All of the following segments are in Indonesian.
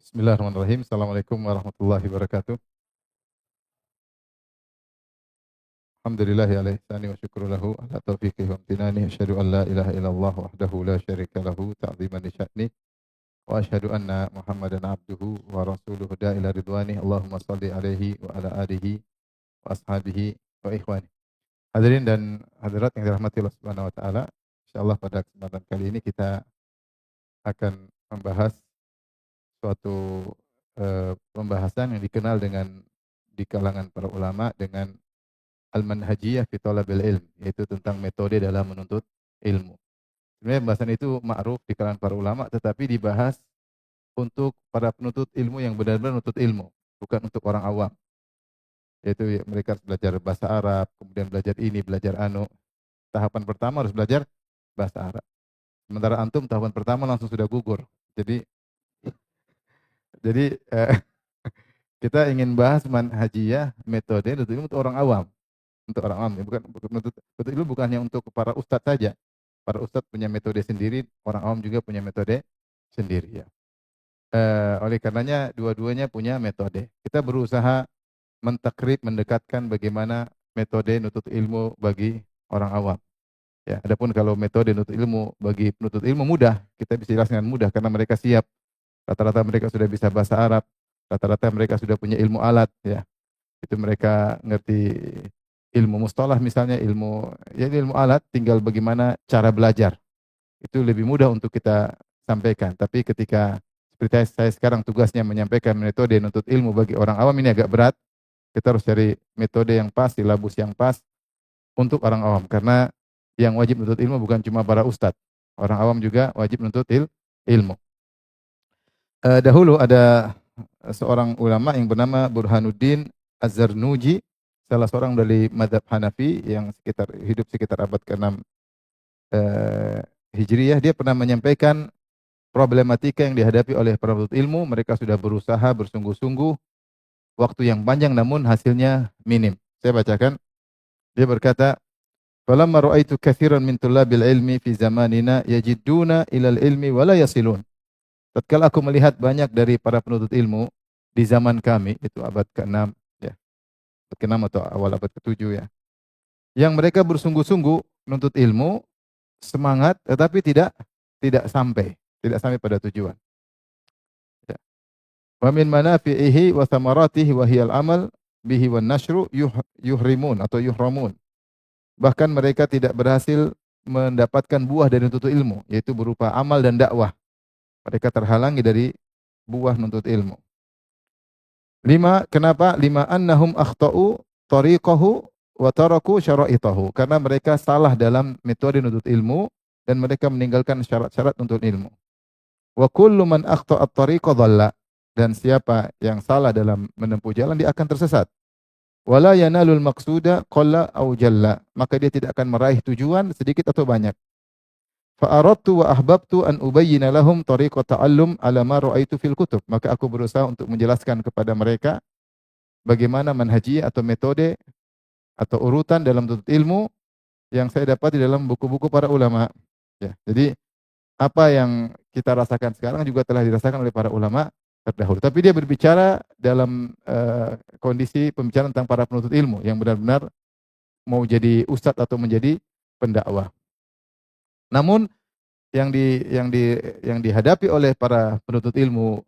Bismillahirrahmanirrahim. Assalamualaikum warahmatullahi wabarakatuh. Alhamdulillahi ala ihsani wa syukru lahu ala taufiqi wa amtinani. Asyhadu an la ilaha illallah wahdahu la syarika lahu ta'ziman li sya'ni. Wa asyhadu anna Muhammadan abduhu wa rasuluhu da'ila ridwani. Allahumma salli alaihi wa ala alihi wa ashabihi wa ikhwani. Hadirin dan hadirat yang dirahmati Allah Subhanahu wa taala. Insyaallah pada kesempatan kali ini kita akan membahas suatu pembahasan yang dikenal dengan di kalangan para ulama dengan al-manhajiyah fi thalabil ilm, yaitu tentang metode dalam menuntut ilmu. Sebenarnya pembahasan itu ma'ruf di kalangan para ulama, tetapi dibahas untuk para penuntut ilmu yang benar-benar menuntut ilmu, bukan untuk orang awam. Yaitu mereka harus belajar bahasa Arab, kemudian belajar ini, belajar anu. Tahapan pertama harus belajar bahasa Arab. Sementara antum tahapan pertama langsung sudah gugur. Jadi kita ingin bahas manhajiyah, metode untuk orang awam. Untuk orang awam, bukan menuntut ilmu, bukan hanya untuk para ustadz saja. Para ustadz punya metode sendiri, orang awam juga punya metode sendiri ya. Oleh karenanya dua-duanya punya metode. Kita berusaha mentakrib, mendekatkan bagaimana metode nuntut ilmu bagi orang awam. Ya, adapun kalau metode nuntut ilmu bagi penuntut ilmu mudah, kita bisa jelaskan dengan mudah karena mereka siap. Rata-rata mereka sudah bisa bahasa Arab, rata-rata mereka sudah punya ilmu alat ya. Itu mereka ngerti ilmu mustalah misalnya, ilmu alat, tinggal bagaimana cara belajar. Itu lebih mudah untuk kita sampaikan. Tapi ketika seperti saya sekarang tugasnya menyampaikan metode nuntut ilmu bagi orang awam, ini agak berat. Kita harus cari metode yang pas, silabus yang pas untuk orang awam. Karena yang wajib nuntut ilmu bukan cuma para ustadz. Orang awam juga wajib nuntut ilmu. Dahulu ada seorang ulama yang bernama Burhanuddin Az-Zarnuji, salah seorang dari madhab Hanafi yang hidup sekitar abad ke-6 Hijriyah. Dia pernah menyampaikan problematika yang dihadapi oleh para penuntut ilmu. Mereka sudah berusaha bersungguh-sungguh, waktu yang panjang namun hasilnya minim. Saya bacakan. Dia berkata, "Falamma ra'aitu katsiran min tullabil ilmi fi zamanina yajidduna ilal ilmi wa la yasilun." Tatkala aku melihat banyak dari para penuntut ilmu di zaman kami, itu abad ke-6 ya. Abad ke-6 atau awal abad ke-7 ya. Yang mereka bersungguh-sungguh menuntut ilmu, semangat tetapi tidak sampai pada tujuan. Ya. Wa min manafi'ihi wa thamaratihi wa hiyal amal bihi wan nashru yuhrimun atau yuhramun. Bahkan mereka tidak berhasil mendapatkan buah dari menuntut ilmu, yaitu berupa amal dan dakwah. Mereka terhalangi dari buah nuntut ilmu. Kenapa? Lima annahum akhta'u tariqahu wa taraku syara'itahu. Karena mereka salah dalam metode nuntut ilmu dan mereka meninggalkan syarat-syarat nuntut ilmu. Wa kullu man akhta'a at-tariqa dhalla. Dan siapa yang salah dalam menempuh jalan, dia akan tersesat. Wala yanalul maqsuda qalla au jalla. Maka dia tidak akan meraih tujuan sedikit atau banyak. Fa'aradtu wa ahbabtu an ubayyina lahum tariqa ta'allum ala ma ra'aitu fil kutub. Maka aku berusaha untuk menjelaskan kepada mereka bagaimana manhajiyah atau metode atau urutan dalam tuntut ilmu yang saya dapat di dalam buku-buku para ulama. Ya, jadi apa yang kita rasakan sekarang juga telah dirasakan oleh para ulama terdahulu. Tapi dia berbicara dalam kondisi pembicaraan tentang para penuntut ilmu yang benar-benar mau jadi ustadz atau menjadi pendakwah. Namun yang dihadapi oleh para penuntut ilmu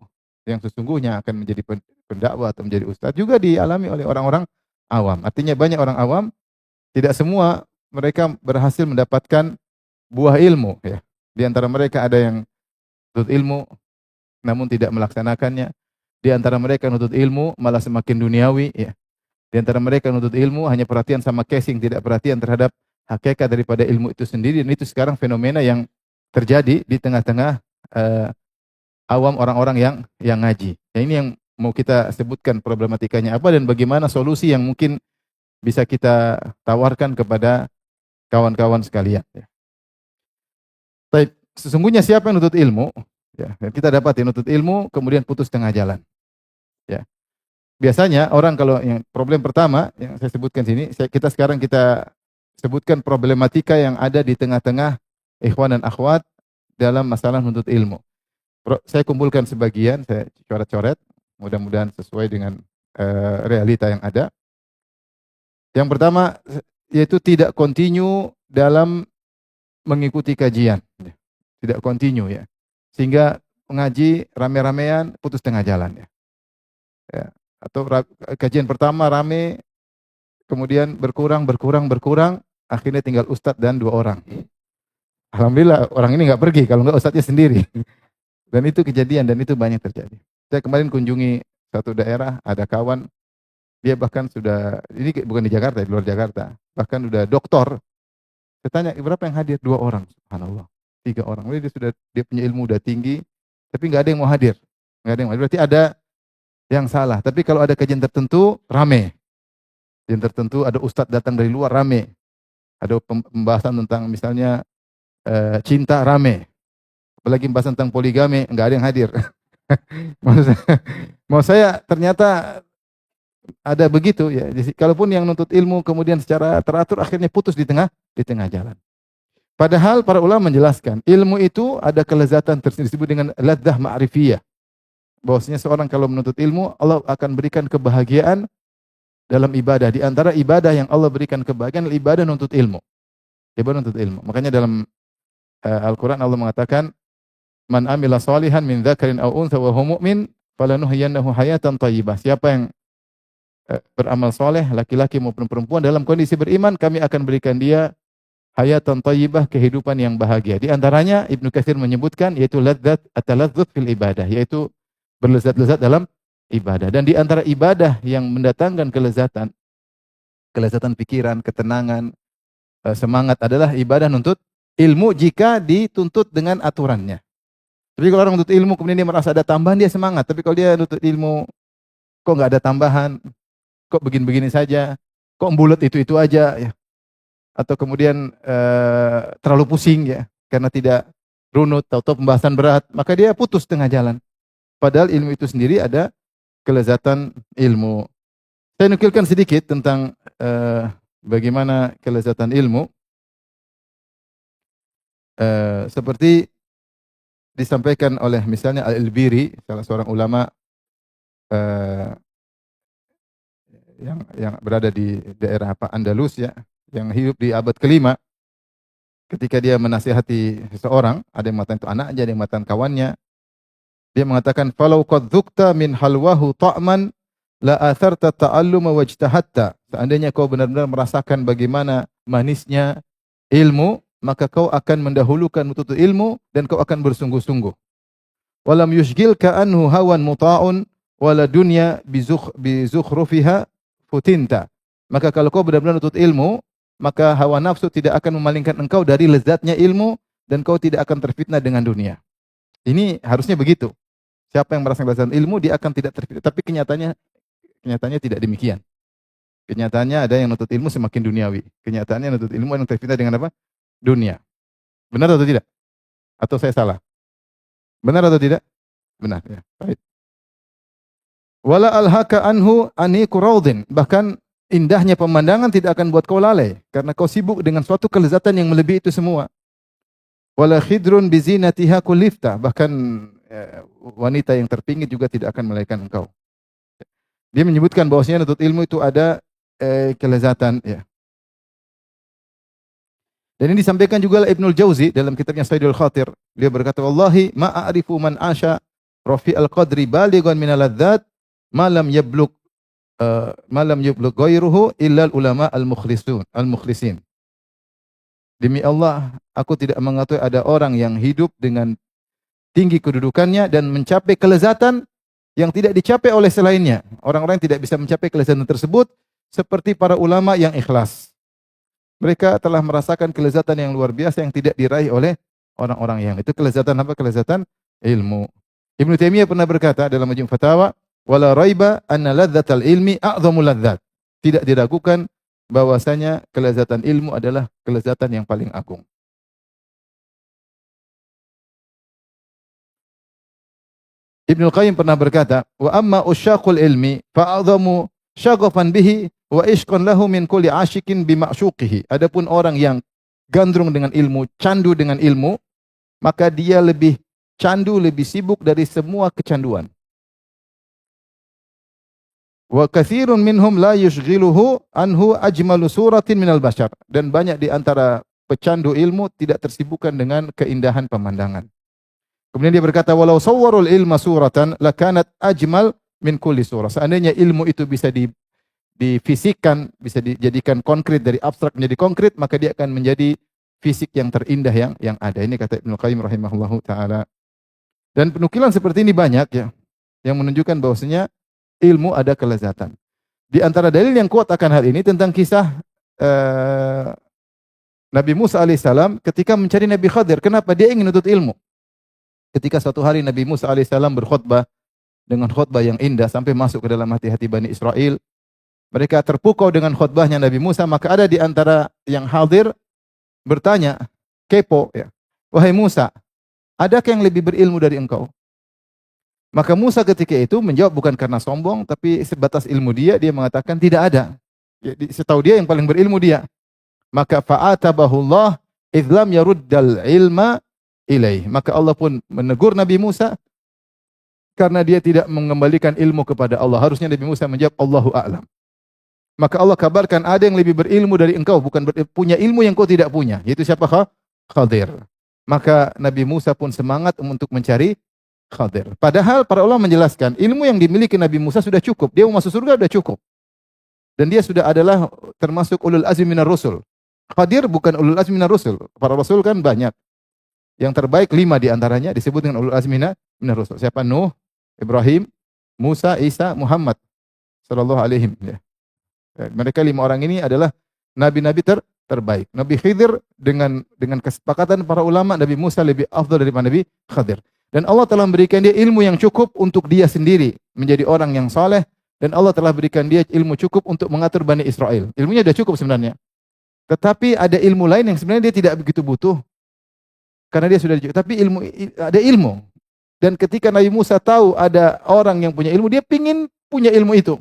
yang sesungguhnya akan menjadi pendakwah atau menjadi ustadz juga dialami oleh orang-orang awam. Artinya banyak orang awam, tidak semua mereka berhasil mendapatkan buah ilmu ya. Di antara mereka ada yang menuntut ilmu namun tidak melaksanakannya. Di antara mereka menuntut ilmu malah semakin duniawi ya. Di antara mereka menuntut ilmu hanya perhatian sama casing, tidak perhatian terhadap hakikat daripada ilmu itu sendiri. Dan itu sekarang fenomena yang terjadi di tengah-tengah awam orang-orang yang ngaji. Ya, ini yang mau kita sebutkan problematikanya apa dan bagaimana solusi yang mungkin bisa kita tawarkan kepada kawan-kawan sekalian. Ya. Baik, sesungguhnya siapa yang nuntut ilmu? Ya, kita dapat yang nuntut ilmu kemudian putus tengah jalan. Ya. Biasanya orang kalau yang problem pertama yang saya sebutkan sini, kita sebutkan problematika yang ada di tengah-tengah ikhwan dan akhwat dalam masalah menuntut ilmu. Saya kumpulkan sebagian, saya coret-coret, mudah-mudahan sesuai dengan realita yang ada. Yang pertama, yaitu tidak continue dalam mengikuti kajian. Tidak continue ya. Sehingga mengaji rame-ramean putus tengah jalan ya. Ya. Atau kajian pertama rame, kemudian berkurang, akhirnya tinggal ustadz dan 2 orang. Alhamdulillah orang ini nggak pergi, kalau nggak ustadznya sendiri. Dan itu kejadian dan itu banyak terjadi. Saya kemarin kunjungi satu daerah, ada kawan, dia bahkan sudah, ini bukan di Jakarta, di luar Jakarta, bahkan sudah doktor. Saya tanya, berapa yang hadir? 2 orang, subhanallah. 3 orang. Dia punya ilmu udah tinggi, tapi nggak ada yang mau hadir. Nggak ada yang mau hadir. Berarti ada yang salah. Tapi kalau ada kajian tertentu, rame. Kajian tertentu, ada ustadz datang dari luar, rame. Ada pembahasan tentang misalnya cinta, rame. Apalagi pembahasan tentang poligami, nggak ada yang hadir. Mau saya ternyata ada begitu ya. Jadi, kalaupun yang nuntut ilmu kemudian secara teratur akhirnya putus di tengah jalan. Padahal para ulama menjelaskan, ilmu itu ada kelezatan tersendiri disebut dengan ladzah ma'rifiyah. Bahwasanya seorang kalau menuntut ilmu, Allah akan berikan kebahagiaan dalam ibadah. Di antara ibadah yang Allah berikan kebahagiaan adalah ibadah nuntut ilmu. Ibadah nuntut ilmu. Makanya dalam Al-Quran Allah mengatakan, man amila salihan min dzakarin aw untha wa huwa mu'min falanuhyiyannahu hayatan thayyibah. Siapa yang beramal soleh, laki-laki maupun perempuan dalam kondisi beriman, kami akan berikan dia hayatan thayyibah, kehidupan yang bahagia. Di antaranya Ibnu Katsir menyebutkan yaitu ladzat at-taladzuz fil ibadah, yaitu berlezat-lezat dalam ibadah. Dan di antara ibadah yang mendatangkan kelezatan pikiran, ketenangan, semangat adalah ibadah nuntut ilmu jika dituntut dengan aturannya. Tapi kalau orang nuntut ilmu kemudian dia merasa ada tambahan, dia semangat. Tapi kalau dia nuntut ilmu kok nggak ada tambahan, kok begini-begini saja, kok bulat itu aja ya. Atau kemudian terlalu pusing ya karena tidak runut atau pembahasan berat, maka dia putus tengah jalan. Padahal ilmu itu sendiri ada kelezatan ilmu. Saya nukilkan sedikit tentang bagaimana kelezatan ilmu. Seperti disampaikan oleh misalnya Al-Albiri, salah seorang ulama yang berada di daerah Andalus ya, yang hidup di abad ke-5. Ketika dia menasihati seseorang, ada yang mengatakan itu anaknya, ada yang mengatakan kawannya. Dia mengatakan, "Falau qad dzukta min halwahu ta'man la atharta ta'alluma wajtahatta." Seandainya kau benar-benar merasakan bagaimana manisnya ilmu, maka kau akan mendahulukan menuntut ilmu dan kau akan bersungguh-sungguh. Walam yushghilka anhu hawan muta'un wala dunya bizukhrufiha futinta. Maka kalau kau benar-benar menuntut ilmu, maka hawa nafsu tidak akan memalingkan engkau dari lezatnya ilmu dan kau tidak akan terfitnah dengan dunia. Ini harusnya begitu. Siapa yang merasakan kelezatan ilmu, dia akan tidak terfitnah. Tapi kenyataannya tidak demikian. Kenyataannya ada yang menuntut ilmu semakin duniawi. Kenyataannya menuntut ilmu yang terfitnah dengan apa? Dunia. Benar atau tidak? Atau saya salah? Benar atau tidak? Benar ya. Baik. Wala alhaka anhu aniku raudin. Bahkan indahnya pemandangan tidak akan buat kau lalai karena kau sibuk dengan suatu kelezatan yang melebihi itu semua. Wala khidrun bizinatiha kulifta. Bahkan wanita yang terpinggir juga tidak akan melahirkan engkau. Dia menyebutkan bahwasanya nuntut ilmu itu ada kelezatan ya. Dan ini disampaikan juga oleh Ibnul Jauzi dalam kitabnya Saidul Khatir. Dia berkata, "Wallahi ma a'rifu man asha rafi'al qadri balighan min al-ladzat ma lam yablugh ghairuhu illa ulama al-mukhlisin." Demi Allah, aku tidak mengetahui ada orang yang hidup dengan tinggi kedudukannya dan mencapai kelezatan yang tidak dicapai oleh selainnya. Orang-orang yang tidak bisa mencapai kelezatan tersebut seperti para ulama yang ikhlas. Mereka telah merasakan kelezatan yang luar biasa yang tidak diraih oleh orang-orang yang itu. Kelezatan apa? Kelezatan ilmu. Ibnu Taimiyah pernah berkata dalam Majmu' Fatawa, "Wala raiba anna ladzatal ilmi a'dhamul ladzat." Tidak diragukan bahwasanya kelezatan ilmu adalah kelezatan yang paling agung. Ibnu Qayyim pernah berkata, "Wa amma usyaqul ilmi fa'adhamu syaghafan bihi wa ishqan lahu min kulli asyikin bi ma'syuqihi." Adapun orang yang gandrung dengan ilmu, candu dengan ilmu, maka dia lebih candu lebih sibuk dari semua kecanduan. Wa katsirun minhum la yushghiluhu anhu ajmalu suratin minal bashar. Dan banyak di antara pecandu ilmu tidak tersibukkan dengan keindahan pemandangan. Kemudian dia berkata, walau sawwarul ilma suratan lakanat ajmal min kulli surah. Seandainya ilmu itu bisa difisikkan, bisa dijadikan konkret, dari abstrak menjadi konkret, maka dia akan menjadi fisik yang terindah yang ada. Ini kata Ibnu Qayyim rahimahullahu taala. Dan penukilan seperti ini banyak ya, yang menunjukkan bahwasanya ilmu ada kelezatan. Di antara dalil yang kuat akan hal ini tentang kisah Nabi Musa alaihissalam ketika mencari Nabi Khadir. Kenapa? Dia ingin menuntut ilmu. Ketika suatu hari Nabi Musa alaihissalam berkhutbah dengan khutbah yang indah sampai masuk ke dalam hati-hati Bani Israel, mereka terpukau dengan khutbahnya Nabi Musa, maka ada di antara yang hadir bertanya, kepo ya, wahai Musa, adakah yang lebih berilmu dari engkau? Maka Musa ketika itu menjawab bukan karena sombong, tapi sebatas ilmu dia mengatakan tidak ada. Setahu dia yang paling berilmu dia. Maka fa'atabahullah idlam yaruddal ilma ilaih. Maka Allah pun menegur Nabi Musa karena dia tidak mengembalikan ilmu kepada Allah. Harusnya Nabi Musa menjawab Allahu a'lam. Maka Allah kabarkan ada yang lebih berilmu dari engkau, bukan punya ilmu yang kau tidak punya. Yaitu siapa? Khadir. Maka Nabi Musa pun semangat untuk mencari Khadir. Padahal para ulama menjelaskan ilmu yang dimiliki Nabi Musa sudah cukup. Dia mau masuk surga sudah cukup. Dan dia sudah adalah termasuk ulul azmi minar rusul. Khadir bukan ulul azmi minar rusul. Para rasul kan banyak. Yang terbaik 5 di antaranya disebut dengan ulul azmi minar rusul. Siapa? Nuh, Ibrahim, Musa, Isa, Muhammad sallallahu alaihi wasallam. Mereka 5 orang ini adalah nabi-nabi terbaik. Nabi Khidir dengan kesepakatan para ulama, Nabi Musa lebih afdal daripada Nabi Khadir. Dan Allah telah memberikan dia ilmu yang cukup untuk dia sendiri menjadi orang yang saleh, dan Allah telah berikan dia ilmu cukup untuk mengatur Bani Israel. Ilmunya sudah cukup sebenarnya. Tetapi ada ilmu lain yang sebenarnya dia tidak begitu butuh. Karena dia sudah cukup. Tapi ada ilmu. Dan ketika Nabi Musa tahu ada orang yang punya ilmu, dia pingin punya ilmu itu.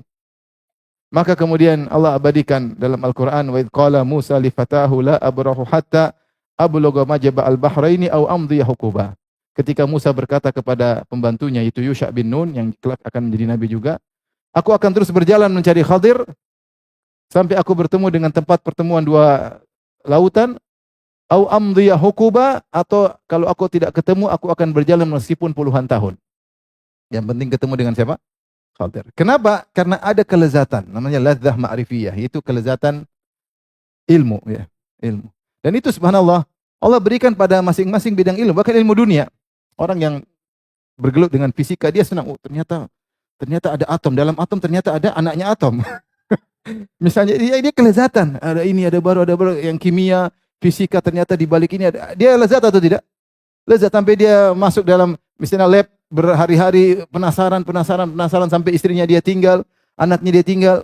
Maka kemudian Allah abadikan dalam Al-Quran, wa idh qala Musa li fatahu la abrahu hatta ablugha majma' al-bahraini aw amdiya huquba. Ketika Musa berkata kepada pembantunya itu Yusha bin Nun yang kelak akan menjadi nabi juga, aku akan terus berjalan mencari Khadir sampai aku bertemu dengan tempat pertemuan 2 lautan, aw amdiya huquba, atau kalau aku tidak ketemu aku akan berjalan meskipun puluhan tahun. Yang penting ketemu dengan siapa? Khadir. Kenapa? Karena ada kelezatan, namanya ladzah ma'rifiyah, itu kelezatan ilmu ya, ilmu. Dan itu subhanallah, Allah berikan pada masing-masing bidang ilmu, bahkan ilmu dunia. Orang yang bergelut dengan fisika, dia senang, oh ternyata ada atom, dalam atom ternyata ada anaknya atom. Misalnya dia kelezatan, ada ini, ada baru yang kimia, fisika, ternyata di balik ini ada. Dia lezat atau tidak? Lezat sampai dia masuk dalam misalnya lab berhari-hari, penasaran sampai istrinya dia tinggal, anaknya dia tinggal.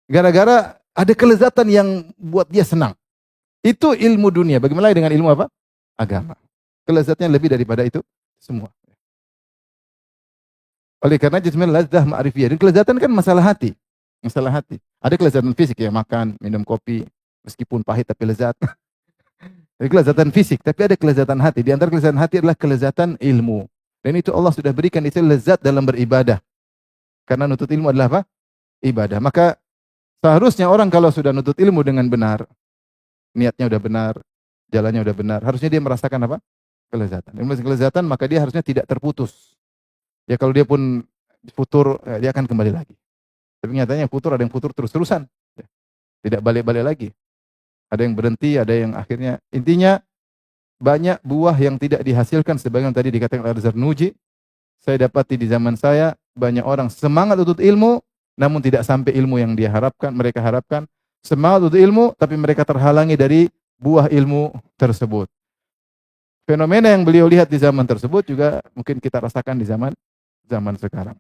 Gara-gara ada kelezatan yang buat dia senang. Itu ilmu dunia. Bagaimana dengan ilmu apa? Agama. Kelezatnya lebih daripada itu semua. Oleh karena itu sebenarnya ladzah ma'rifiyah. Dan kelezatan kan masalah hati. Masalah hati. Ada kelezatan fisik ya, makan, minum kopi, meskipun pahit tapi lezat. Ada kelezatan fisik, tapi ada kelezatan hati. Di antara kelezatan hati adalah kelezatan ilmu. Dan itu Allah sudah berikan itu lezat dalam beribadah. Karena nutut ilmu adalah apa? Ibadah. Maka seharusnya orang kalau sudah nutut ilmu dengan benar, niatnya udah benar, jalannya udah benar, harusnya dia merasakan apa? Kelezatan. Kelezatan, maka dia harusnya tidak terputus. Ya kalau dia pun futur, dia akan kembali lagi. Tapi nyatanya futur, ada yang futur terus-terusan. Tidak balik-balik lagi. Ada yang berhenti, ada yang akhirnya. Intinya, banyak buah yang tidak dihasilkan. Sebagaimana tadi dikatakan Al-Zarnuji, saya dapati di zaman saya, banyak orang semangat untuk ilmu, namun tidak sampai ilmu yang dia harapkan, mereka harapkan. Semangat untuk ilmu, tapi mereka terhalangi dari buah ilmu tersebut. Fenomena yang beliau lihat di zaman tersebut juga mungkin kita rasakan di zaman sekarang.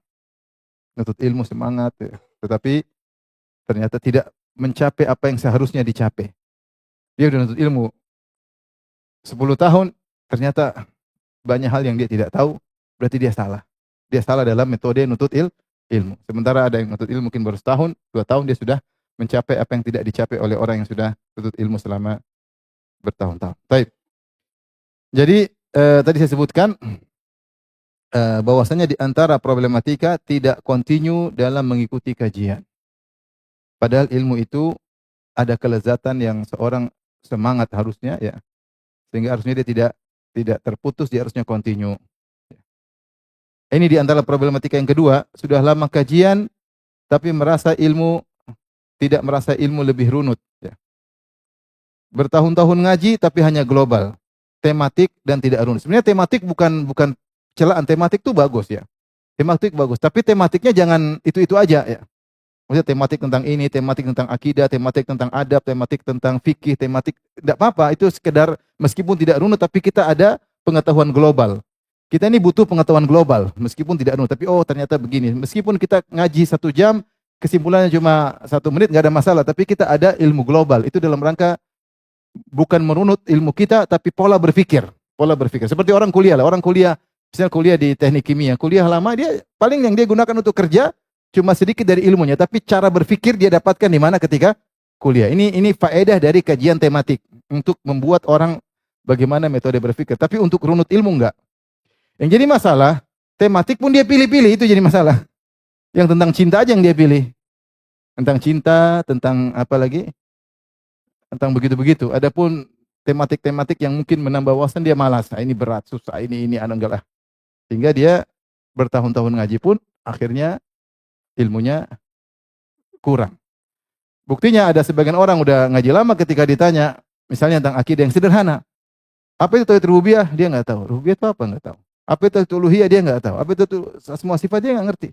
Nuntut ilmu semangat, tetapi ternyata tidak mencapai apa yang seharusnya dicapai. Dia sudah nuntut ilmu 10 tahun, ternyata banyak hal yang dia tidak tahu, berarti dia salah. Dia salah dalam metode nuntut ilmu. Sementara ada yang nuntut ilmu mungkin baru setahun, 2 tahun dia sudah mencapai apa yang tidak dicapai oleh orang yang sudah nuntut ilmu selama bertahun-tahun. Baik. Jadi tadi saya sebutkan bahwasanya di antara problematika tidak kontinu dalam mengikuti kajian. Padahal ilmu itu ada kelezatan yang seorang semangat harusnya ya, sehingga harusnya dia tidak terputus, dia harusnya kontinu. Ini di antara problematika yang kedua, sudah lama kajian tapi tidak merasa ilmu lebih runut ya. Bertahun-tahun ngaji tapi hanya global, tematik dan tidak runut. Sebenarnya tematik bukan celaan, tematik itu bagus ya. Tematik bagus, tapi tematiknya jangan itu-itu aja ya. Maksudnya tematik tentang ini, tematik tentang akidah, tematik tentang adab, tematik tentang fikih, tematik tidak apa-apa, itu sekedar meskipun tidak runut tapi kita ada pengetahuan global. Kita ini butuh pengetahuan global meskipun tidak runut, tapi oh ternyata begini. Meskipun kita ngaji 1 jam, kesimpulannya cuma 1 menit nggak ada masalah, tapi kita ada ilmu global. Itu dalam rangka bukan merunut ilmu kita, tapi pola berpikir. Pola berpikir. Seperti orang kuliah lah. Orang kuliah, misalnya kuliah di teknik kimia. Kuliah lama, dia paling yang dia gunakan untuk kerja, cuma sedikit dari ilmunya. Tapi cara berpikir dia dapatkan di mana ketika kuliah. Ini faedah dari kajian tematik. Untuk membuat orang bagaimana metode berpikir. Tapi untuk runut ilmu enggak. Yang jadi masalah, tematik pun dia pilih-pilih. Itu jadi masalah. Yang tentang cinta aja yang dia pilih. Tentang cinta, tentang apa lagi? Tentang begitu-begitu. Adapun tematik-tematik yang mungkin menambah wawasan dia malas. Nah, ini berat, susah, ini enggak lah. Sehingga dia bertahun-tahun ngaji pun akhirnya ilmunya kurang. Buktinya ada sebagian orang udah ngaji lama ketika ditanya misalnya tentang akidah yang sederhana. Apa itu tauhid rububiyah? Dia enggak tahu. Rububiyah itu apa? Enggak tahu. Apa itu uluhiyah? Dia enggak tahu. Apa itu semua sifat dia enggak ngerti.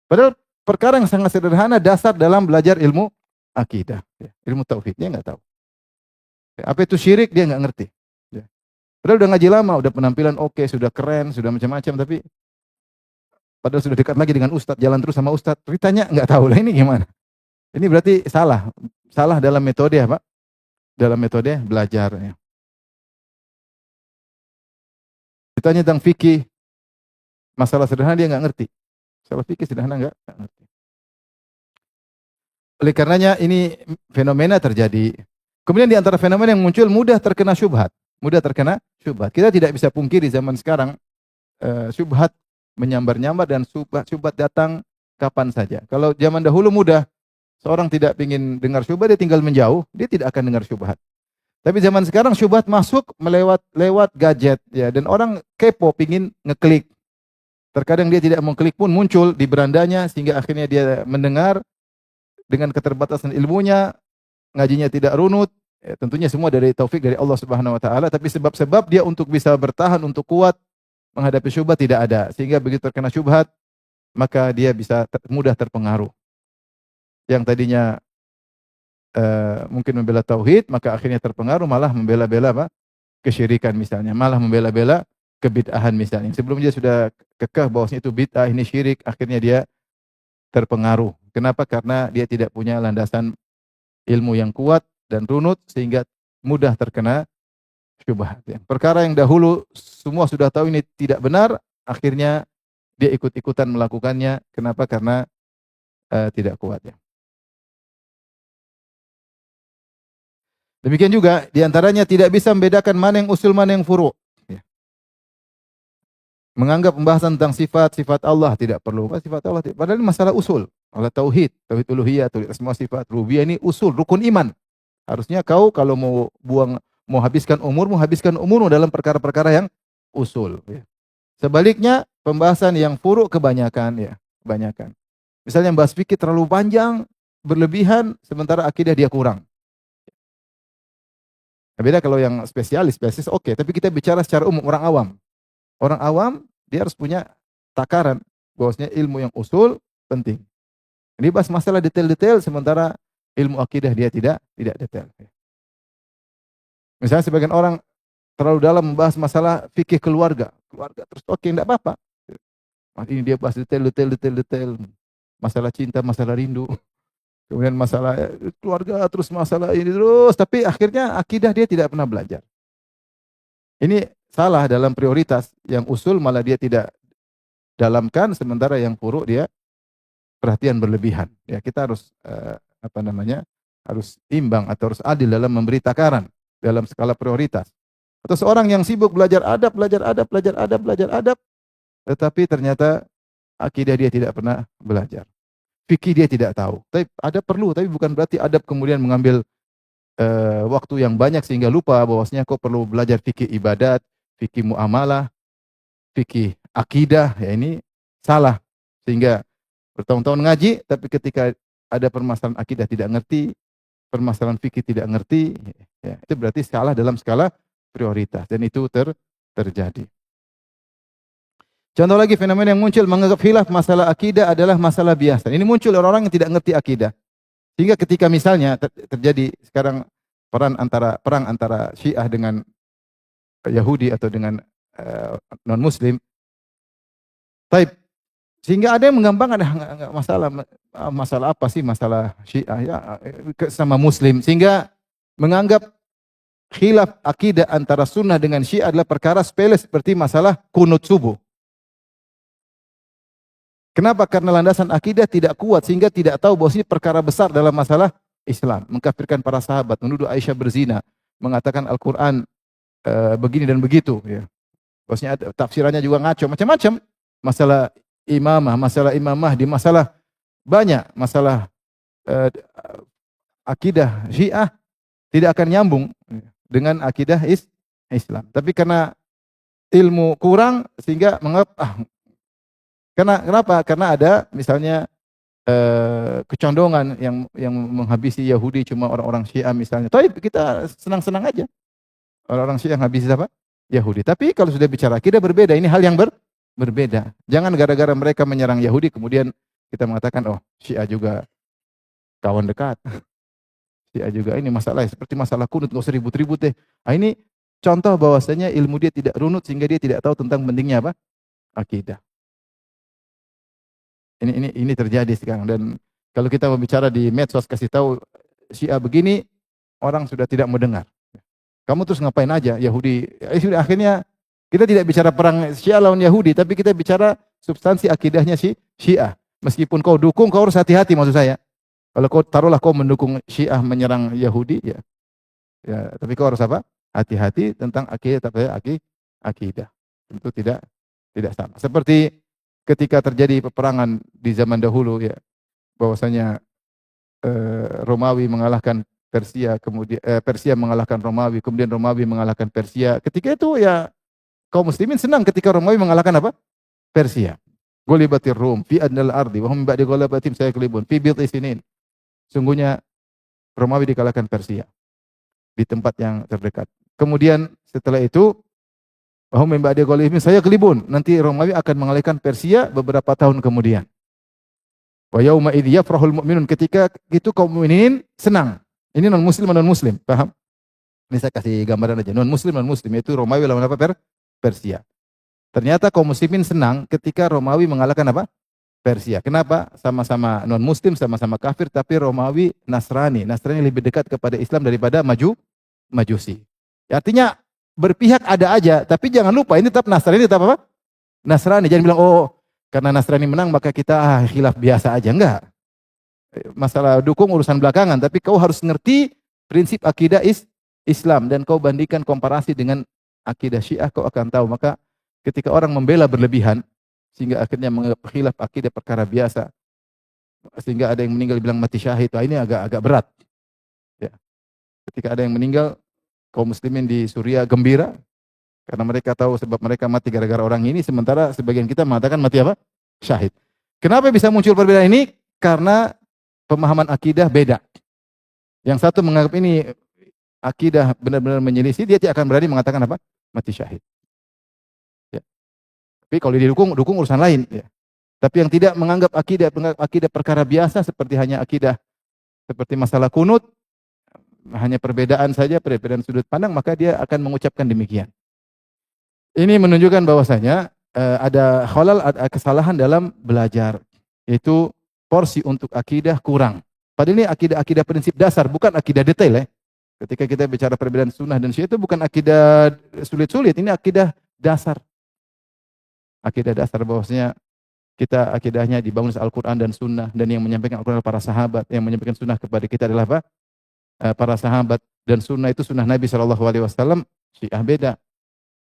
Padahal perkara yang sangat sederhana dasar dalam belajar ilmu akidah, ya. Ilmu tauhid dia nggak tahu. Ya, apa itu syirik dia nggak ngerti. Ya. Padahal udah ngaji lama, udah penampilan oke, sudah keren, sudah macam-macam, tapi padahal sudah dekat lagi dengan ustadz, jalan terus sama ustadz, ditanya nggak tahu lah ini gimana. Ini berarti salah dalam metode apa? Dalam metode belajar. Ya. Ditanya tentang fikih, masalah sederhana dia nggak ngerti. Masalah fikih sederhana nggak ngerti. Oleh karenanya ini fenomena terjadi. Kemudian di antara fenomena yang muncul mudah terkena syubhat. Mudah terkena syubhat. Kita tidak bisa pungkiri zaman sekarang syubhat menyambar-nyambar dan syubhat datang kapan saja. Kalau zaman dahulu mudah, seorang tidak ingin dengar syubhat dia tinggal menjauh, dia tidak akan dengar syubhat. Tapi zaman sekarang syubhat masuk lewat gadget ya, dan orang kepo pingin ngeklik. Terkadang dia tidak mau klik pun muncul di berandanya sehingga akhirnya dia mendengar dengan keterbatasan ilmunya, ngajinya tidak runut, ya, tentunya semua dari taufik dari Allah Subhanahu wa taala, tapi sebab-sebab dia untuk bisa bertahan, untuk kuat menghadapi syubhat tidak ada. Sehingga begitu terkena syubhat, maka dia bisa mudah terpengaruh. Yang tadinya mungkin membela tauhid, maka akhirnya terpengaruh malah membela-bela apa? Kesyirikan misalnya, malah membela-bela kebid'ahan misalnya. Sebelumnya dia sudah kekeh bahwasanya itu bid'ah, ini syirik, akhirnya dia terpengaruh. Kenapa? Karena dia tidak punya landasan ilmu yang kuat dan runut sehingga mudah terkena syubhat. Ya. Perkara yang dahulu semua sudah tahu ini tidak benar, akhirnya dia ikut-ikutan melakukannya. Kenapa? Karena tidak kuat. Ya. Demikian juga diantaranya tidak bisa membedakan mana yang usul, mana yang furu'. Ya. Menganggap pembahasan tentang sifat Allah tidak perlu. Sifat Allah, padahal ini masalah usul. Allah tauhid uluhiyah, tauhid asma sifat, rububiyah ini usul, rukun iman. Harusnya kau kalau mau habiskan umurmu dalam perkara-perkara yang usul. Ya. Sebaliknya pembahasan yang furu' kebanyakan. Misalnya bahas fikih terlalu panjang, berlebihan, sementara akidah dia kurang. Beda kalau yang spesialis oke. Tapi kita bicara secara umum, orang awam. Orang awam dia harus punya takaran bahwasanya ilmu yang usul penting. Ini bahas masalah detail-detail, sementara ilmu akidah dia tidak detail. Misalnya sebagian orang terlalu dalam membahas masalah fikih keluarga terus oke, enggak apa-apa. Ini dia bahas detail. Masalah cinta, masalah rindu. Kemudian masalah keluarga, terus masalah ini terus, tapi akhirnya akidah dia tidak pernah belajar. Ini salah dalam prioritas, yang usul malah dia tidak dalamkan, sementara yang furu' dia perhatian berlebihan. Ya, kita harus harus imbang atau harus adil dalam memberi takaran dalam skala prioritas. Atau seorang yang sibuk belajar adab, tetapi ternyata akidah dia tidak pernah belajar. Fikih dia tidak tahu. Tapi adab perlu, tapi bukan berarti adab kemudian mengambil waktu yang banyak sehingga lupa bahwasanya kau perlu belajar fikih ibadat, fikih muamalah, fikih akidah. Ya ini salah. Sehingga bertahun-tahun ngaji, tapi ketika ada permasalahan akidah tidak ngerti, permasalahan fikih tidak ngerti, ya, itu berarti salah dalam skala prioritas dan itu terjadi. Contoh lagi fenomena yang muncul menganggap khilaf masalah akidah adalah masalah biasa. Ini muncul orang-orang yang tidak ngerti akidah. Sehingga ketika misalnya terjadi sekarang perang antara Syiah dengan Yahudi atau dengan non Muslim, taib. Sehingga ada yang menggampangkan masalah apa sih masalah Syiah ya sama Muslim, sehingga menganggap khilaf akidah antara sunnah dengan Syiah adalah perkara sepele seperti masalah kunut subuh. Kenapa? Karena landasan akidah tidak kuat sehingga tidak tahu bahwa ini perkara besar dalam masalah Islam. Mengkafirkan para sahabat, menuduh Aisyah berzina, mengatakan Al-Quran begini dan begitu. Ya. Bahwasanya tafsirannya juga ngaco, macam-macam. Masalah imamah di masalah banyak. Masalah akidah Syiah tidak akan nyambung dengan akidah Islam. Tapi karena ilmu kurang sehingga menganggap kenapa? Karena ada misalnya kecondongan yang menghabisi Yahudi cuma orang-orang Syiah misalnya. Tapi kita senang-senang aja. Orang-orang Syiah habisi apa? Yahudi. Tapi kalau sudah bicara akidah berbeda. Ini hal yang berbeda. Jangan gara-gara mereka menyerang Yahudi kemudian kita mengatakan oh Syiah juga kawan dekat. Syiah juga ini masalah seperti masalah kunut, enggak usah ribut-ribut deh. Nah, ini contoh bahwasanya ilmu dia tidak runut sehingga dia tidak tahu tentang pentingnya apa? Akidah. Ini terjadi sekarang dan kalau kita berbicara di medsos kasih tahu Syiah begini, orang sudah tidak mau dengar. Kamu terus ngapain aja Yahudi? Akhirnya kita tidak bicara perang Syiah lawan Yahudi, tapi kita bicara substansi akidahnya Syiah. Meskipun kau dukung, kau harus hati-hati maksud saya. Kalau kau taruhlah kau mendukung Syiah menyerang Yahudi, ya tapi kau harus apa? Hati-hati tentang akidah. Tentu tidak sama. Seperti ketika terjadi peperangan di zaman dahulu ya, bahwasanya Romawi mengalahkan Persia, kemudian Persia mengalahkan Romawi, kemudian Romawi mengalahkan Persia. Ketika itu ya kaum muslimin senang ketika Romawi mengalahkan apa? Persia. Gulibatir Rum fi adnal ardi wa hum ba'da ghalabatihim sayaglibun fi bid'i sinin. Sungguhnya Romawi dikalahkan Persia di tempat yang terdekat. Kemudian setelah itu bahwa memba'di ghalibin saya kelibun. Nanti Romawi akan mengalahkan Persia beberapa tahun kemudian. Wa yauma idh yafrahul mu'minun, ketika itu kaum mukminin senang. Ini non muslim, paham? Ini saya kasih gambaran aja. Non muslim yaitu Romawi lawan apa? Persia. Ternyata kaum muslimin senang ketika Romawi mengalahkan apa? Persia. Kenapa? Sama-sama non muslim, sama-sama kafir, tapi Romawi Nasrani. Nasrani lebih dekat kepada Islam daripada Majusi. Artinya berpihak ada aja, tapi jangan lupa ini tetap Nasrani, tetap apa? Nasrani. Jangan bilang oh karena Nasrani menang maka kita khilaf biasa aja, enggak. Masalah dukung urusan belakangan, tapi kau harus ngerti prinsip akidah Islam dan kau bandingkan komparasi dengan akidah Syiah, kau akan tahu. Maka ketika orang membela berlebihan sehingga akhirnya menganggap khilaf akidah perkara biasa, sehingga ada yang meninggal bilang mati syahid, ini agak berat. Ya. Ketika ada yang meninggal, kaum muslimin di Suriah gembira karena mereka tahu sebab mereka mati gara-gara orang ini, sementara sebagian kita mengatakan mati apa? Syahid. Kenapa bisa muncul perbedaan ini? Karena pemahaman akidah beda. Yang satu menganggap ini akidah benar-benar menyelisih, dia tidak akan berani mengatakan apa? Mati syahid. Ya. Tapi kalau didukung urusan lain. Ya. Tapi yang tidak menganggap akidah perkara biasa seperti hanya akidah seperti masalah kunut, hanya perbedaan saja, perbedaan sudut pandang, maka dia akan mengucapkan demikian. Ini menunjukkan bahwasanya ada khalal, ada kesalahan dalam belajar, yaitu porsi untuk akidah kurang. Padahal ini akidah prinsip dasar, bukan akidah detail ya. Ketika kita bicara perbedaan sunnah dan syiah itu bukan akidah sulit-sulit, ini akidah dasar. Akidah dasar bahwasanya kita akidahnya dibangun Al-Quran dan sunnah, dan yang menyampaikan Al-Quran adalah para sahabat, yang menyampaikan sunnah kepada kita adalah apa? Para sahabat, dan sunnah itu sunnah Nabi SAW. Syiah beda.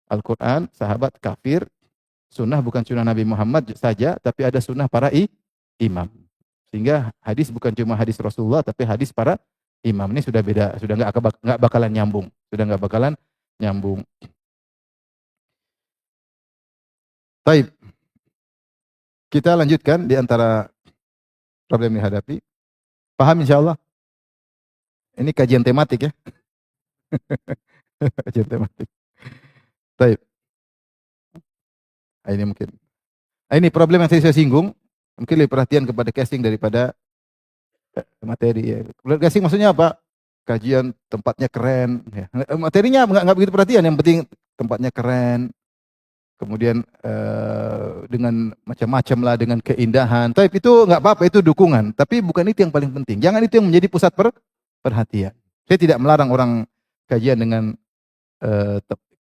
Al-Quran, sahabat, kafir. Sunnah bukan sunnah Nabi Muhammad saja, tapi ada sunnah para imam. Sehingga hadis bukan cuma hadis Rasulullah, tapi hadis para imam. Ini sudah beda, sudah nggak bakalan nyambung. Sudah nggak bakalan nyambung. Baik, kita lanjutkan di antara problem yang dihadapi. Paham insya Allah? Ini kajian tematik ya. Kajian tematik. Baik. Ini mungkin. Ini problem yang saya singgung. Mungkin lebih perhatian kepada casing daripada materi. Ya. Casing maksudnya apa? Kajian tempatnya keren. Ya. Materinya nggak begitu perhatian. Yang penting tempatnya keren. Kemudian dengan macam-macam lah, dengan keindahan. Tapi itu nggak apa-apa, itu dukungan. Tapi bukan itu yang paling penting. Jangan itu yang menjadi pusat perhatian. Saya tidak melarang orang kajian dengan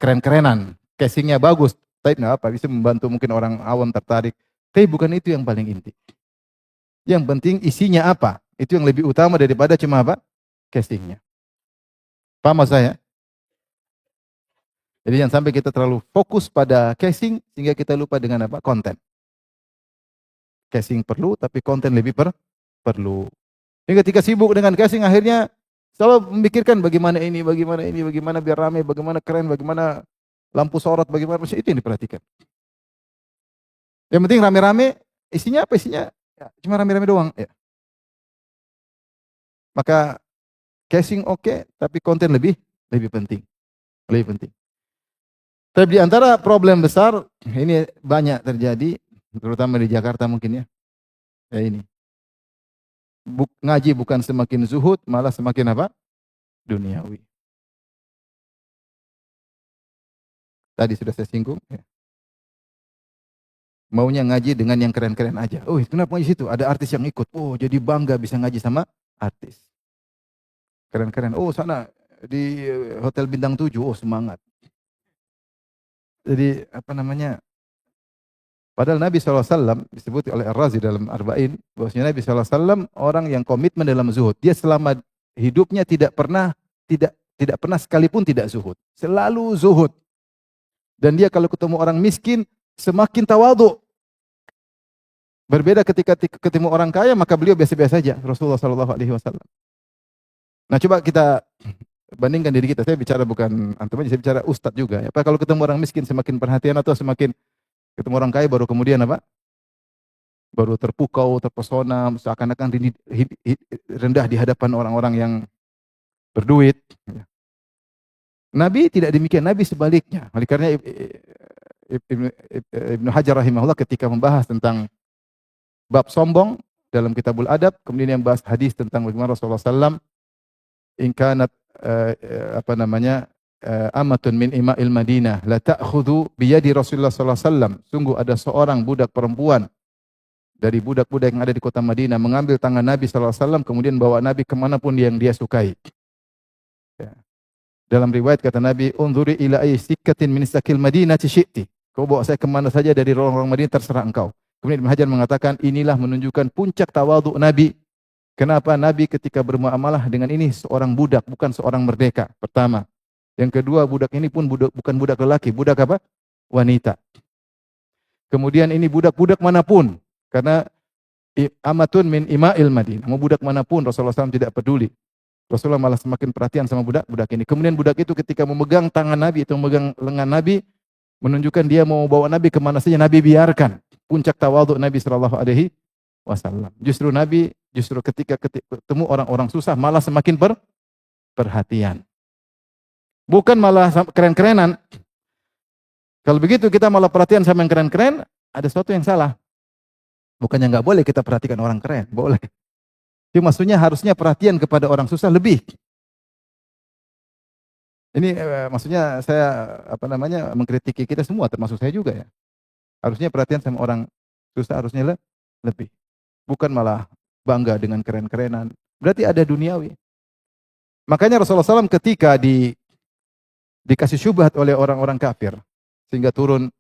keren-kerenan. Casingnya bagus. Tapi nggak apa, bisa membantu mungkin orang awam tertarik. Tapi bukan itu yang paling inti. Yang penting isinya apa. Itu yang lebih utama daripada cuma apa? Casingnya. Paham maksud saya? Jadi jangan sampai kita terlalu fokus pada casing sehingga kita lupa dengan apa? Konten. Casing perlu, tapi konten lebih perlu. Jadi ketika sibuk dengan casing akhirnya selalu memikirkan bagaimana ini, bagaimana biar ramai, bagaimana keren, bagaimana lampu sorot, bagaimana itu yang diperhatikan. Yang penting rame-rame, isinya apa isinya? Ya, cuma rame-rame doang. Ya. Maka casing oke, tapi konten lebih penting. Lebih penting. Tapi di antara problem besar, ini banyak terjadi, terutama di Jakarta mungkin ya. Ya ini. Ngaji bukan semakin zuhud, malah semakin apa? Duniawi. Tadi sudah saya singgung. Ya. Maunya ngaji dengan yang keren-keren aja. Oh, kenapa ngaji situ? Ada artis yang ikut. Oh, jadi bangga bisa ngaji sama artis. Keren-keren. Oh, sana di Hotel Bintang 7. Oh, semangat. Jadi apa namanya? Padahal Nabi SAW disebut oleh Ar-Razi dalam Arba'in, bahwasanya Nabi SAW orang yang komitmen dalam zuhud. Dia selama hidupnya tidak pernah sekalipun tidak zuhud. Selalu zuhud. Dan dia kalau ketemu orang miskin semakin tawadhu. Berbeda ketika ketemu orang kaya maka beliau biasa-biasa saja. Rasulullah SAW. Nah coba kita bandingkan diri kita. Saya bicara bukan antum aja, saya bicara ustadz juga. Ya. Kalau ketemu orang miskin semakin perhatian atau semakin ketemu orang kaya baru kemudian apa? Baru terpukau, terpesona, seakan-akan rendah di hadapan orang-orang yang berduit. Nabi tidak demikian, Nabi sebaliknya. Oleh karena Ibnu Hajar rahimahullah ketika membahas tentang bab sombong dalam Kitabul Adab, kemudian yang bahas hadis tentang bagaimana Rasulullah SAW ingkanat amatun min ima'il Madinah la ta'khudhu biyadi Rasulullah sallallahu alaihi wasallam. Sungguh ada seorang budak perempuan dari budak-budak yang ada di kota Madinah mengambil tangan Nabi sallallahu alaihi wasallam kemudian bawa Nabi kemanapun yang dia sukai. Ya. Dalam riwayat kata Nabi, "Unzuri ila ayyi sikkatin min sakil Madinati syi'ti." Kau bawa saya kemana saja dari orang-orang Madinah terserah engkau. Kemudian Ibnu Hajar mengatakan inilah menunjukkan puncak tawadhu Nabi. Kenapa Nabi ketika bermuamalah dengan ini seorang budak, bukan seorang merdeka. Pertama. Yang kedua, budak ini pun bukan budak lelaki. Budak apa? Wanita. Kemudian ini budak-budak manapun. Karena amatun min ima'il Madinah. Mau budak manapun Rasulullah SAW tidak peduli. Rasulullah malah semakin perhatian sama budak-budak ini. Kemudian budak itu ketika memegang tangan Nabi atau memegang lengan Nabi, menunjukkan dia mau bawa Nabi kemana saja, Nabi biarkan. Puncak tawadhu Nabi SAW. Justru ketika ketemu orang-orang susah malah semakin perhatian. Bukan malah keren-kerenan. Kalau begitu kita malah perhatian sama yang keren-keren, ada sesuatu yang salah. Bukannya nggak boleh kita perhatikan orang keren, boleh. Jadi maksudnya harusnya perhatian kepada orang susah lebih. Ini maksudnya saya mengkritiki kita semua, termasuk saya juga ya. Harusnya perhatian sama orang susah harusnya lebih. Bukan malah bangga dengan keren-kerenan. Berarti ada duniawi. Makanya Rasulullah SAW ketika dikasih syubhat oleh orang-orang kafir, sehingga turun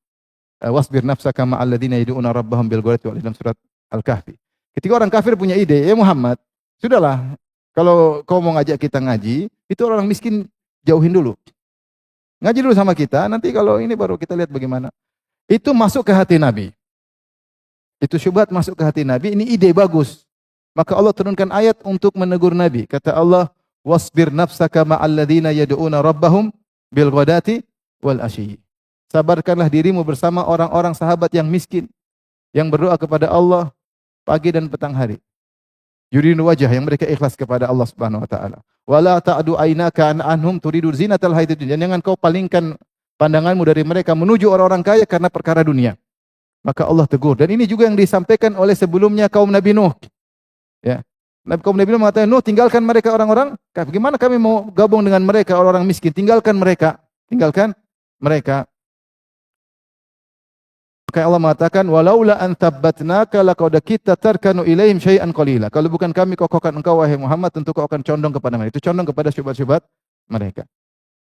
wasbir nafsaka ma'al ladzina yad'una rabbahum bil ghadati wal dalam surat Al-Kahfi. Ketika orang kafir punya ide, ya Muhammad, sudahlah, kalau kau mau ngajak kita ngaji, itu orang miskin jauhin dulu. Ngaji dulu sama kita, nanti kalau ini baru kita lihat bagaimana. Itu masuk ke hati Nabi. Itu syubhat masuk ke hati Nabi, ini ide bagus. Maka Allah turunkan ayat untuk menegur Nabi. Kata Allah, "Wasbir nafsaka ma'al ladzina yad'una rabbahum bil ghadati wal asyi." Sabarkanlah dirimu bersama orang-orang sahabat yang miskin yang berdoa kepada Allah pagi dan petang hari. Yuridun wajah, yang mereka ikhlas kepada Allah Subhanahu wa taala. Wala ta'du ainaka anhum turidu zinatal hayatid dunya. Jangan kau palingkan pandanganmu dari mereka menuju orang-orang kaya karena perkara dunia. Maka Allah tegur. Dan ini juga yang disampaikan oleh sebelumnya kaum Nabi Nuh. Ya. Kaum Nabi Nuh mengatakan, Nuh tinggalkan mereka orang-orang, bagaimana kami mau gabung dengan mereka orang-orang miskin? Tinggalkan mereka. Tinggalkan mereka. Maka Allah mengatakan, walaula an thabbatnaka laqad kita tarkanu ilaihim syai'an qalila. Kalau bukan kami kokohkan engkau wahai Muhammad, tentu kau akan condong kepada mereka. Itu condong kepada syubhat-syubhat mereka.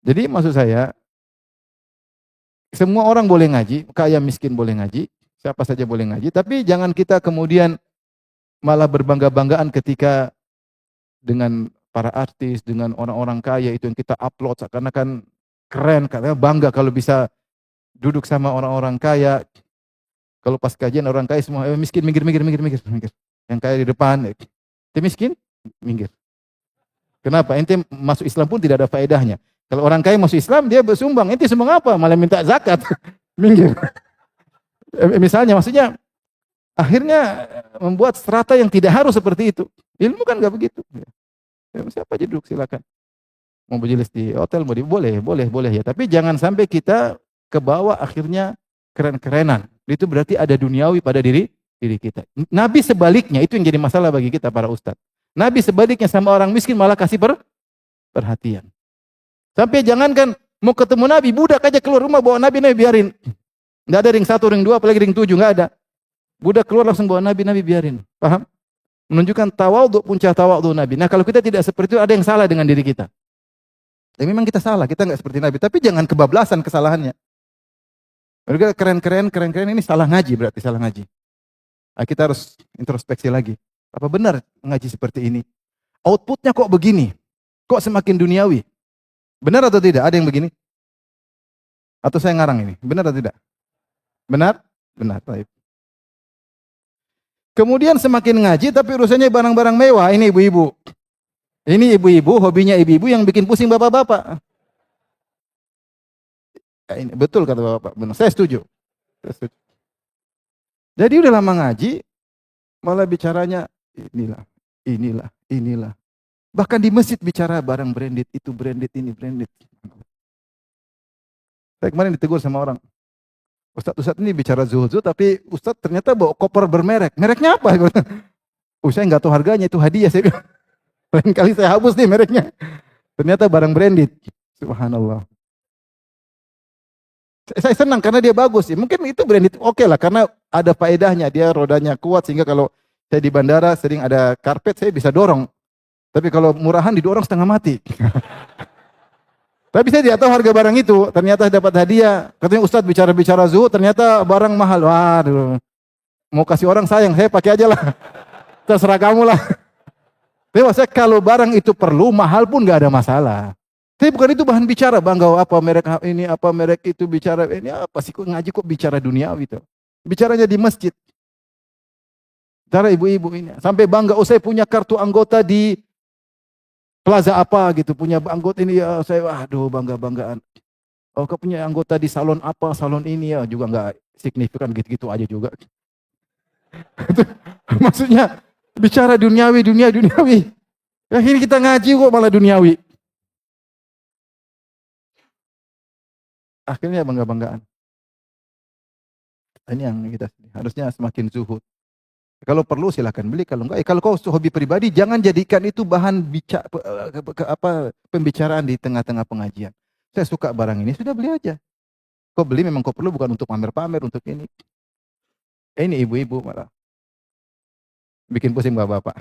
Jadi maksud saya, semua orang boleh ngaji, kaya miskin boleh ngaji, siapa saja boleh ngaji, tapi jangan kita kemudian malah berbangga-banggaan ketika dengan para artis, dengan orang-orang kaya itu yang kita upload seakan-akan keren, katanya bangga kalau bisa duduk sama orang-orang kaya. Kalau pas kajian orang kaya semua miskin minggir. Yang kaya di depan, ente miskin minggir. Kenapa? Ente masuk Islam pun tidak ada faedahnya. Kalau orang kaya masuk Islam dia bersumbang, ente sumbang apa? Malah minta zakat. Minggir. Misalnya maksudnya akhirnya membuat strata yang tidak harus seperti itu. Ilmu kan enggak begitu. Siapa aja duduk silakan. Mau berjelis di hotel boleh ya, tapi jangan sampai kita ke bawah akhirnya keren-kerenan. Itu berarti ada duniawi pada diri kita. Nabi sebaliknya, itu yang jadi masalah bagi kita para ustadz. Nabi sebaliknya sama orang miskin malah kasih perhatian. Sampai jangankan mau ketemu Nabi, budak aja keluar rumah bawa Nabi biarin. Enggak ada ring 1, ring 2, apalagi ring 7, enggak ada. Budak keluar langsung bawa Nabi biarin. Paham? Menunjukkan tawadhu, puncak tawadhu Nabi. Nah, kalau kita tidak seperti itu, ada yang salah dengan diri kita. Dan memang kita salah, kita enggak seperti Nabi, tapi jangan kebablasan kesalahannya. Mereka keren-keren, ini salah ngaji, berarti salah ngaji. Nah, kita harus introspeksi lagi. Apa benar ngaji seperti ini? Outputnya kok begini? Kok semakin duniawi? Benar atau tidak? Ada yang begini? Atau saya ngarang ini? Benar atau tidak? Benar? Benar. Baik. Kemudian semakin ngaji, tapi urusannya barang-barang mewah. Ini ibu-ibu. Ini ibu-ibu, hobinya ibu-ibu yang bikin pusing bapak-bapak. Ini betul kata Bapak, benar. Saya setuju. Jadi udah lama ngaji, malah bicaranya inilah. Bahkan di masjid bicara barang branded, itu branded, ini branded. Saya kemarin ditegur sama orang. Ustadz ini bicara zuhud, tapi Ustadz ternyata bawa koper bermerek. Mereknya apa? Saya nggak tahu harganya, itu hadiah. Saya bilang, lain kali saya hapus nih mereknya. Ternyata barang branded. Subhanallah. Saya senang karena dia bagus. Mungkin itu branded oke lah, karena ada faedahnya. Dia rodanya kuat sehingga kalau saya di bandara sering ada karpet, saya bisa dorong. Tapi kalau murahan didorong setengah mati. Tapi saya tidak tahu harga barang itu. Ternyata dapat hadiah. Katanya Ustadz bicara-bicara zuhud, ternyata barang mahal. Waduh. Mau kasih orang sayang, saya pakai aja lah. Terserah kamu lah. Tapi saya kalau barang itu perlu, mahal pun nggak ada masalah. Tapi bukan itu bahan bicara, bangga apa merek ini, apa merek itu, bicara ini apa sih, kok ngaji kok bicara duniawi itu. Bicaranya di masjid. Cara ibu-ibu ini. Sampai bangga, saya punya kartu anggota di plaza apa gitu, punya anggota ini ya, saya waduh bangga-banggaan. Oh, kau punya anggota di salon apa, salon ini ya, juga enggak signifikan gitu-gitu aja juga. Maksudnya bicara duniawi. Akhirnya kita ngaji kok malah duniawi. Akhirnya bangga-banggaan. Ini yang kita harusnya semakin zuhud. Kalau perlu silakan beli, kalau enggak, kalau kau hobi pribadi jangan jadikan itu bahan pembicaraan di tengah-tengah pengajian. Saya suka barang ini, sudah beli aja. Kau beli memang kau perlu, bukan untuk pamer-pamer, untuk ini. Ini ibu-ibu malah bikin pusing bapak-bapak.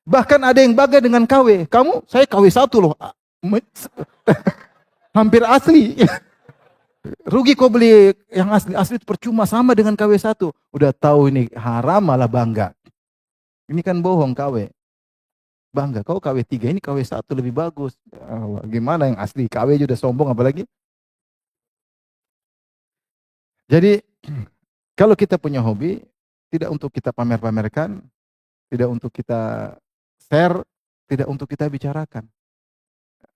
Bahkan ada yang bangga dengan KW. Saya KW 1 loh. Hampir asli. Rugi kau beli yang asli itu percuma, sama dengan KW 1. Udah tahu ini haram malah bangga. Ini kan bohong KW. bangga. Kau KW 3, ini KW 1 lebih bagus. Ya Allah, gimana yang asli? KW aja udah sombong apalagi. Jadi kalau kita punya hobi, tidak untuk kita pamer-pamerkan, tidak untuk kita share, tidak untuk kita bicarakan.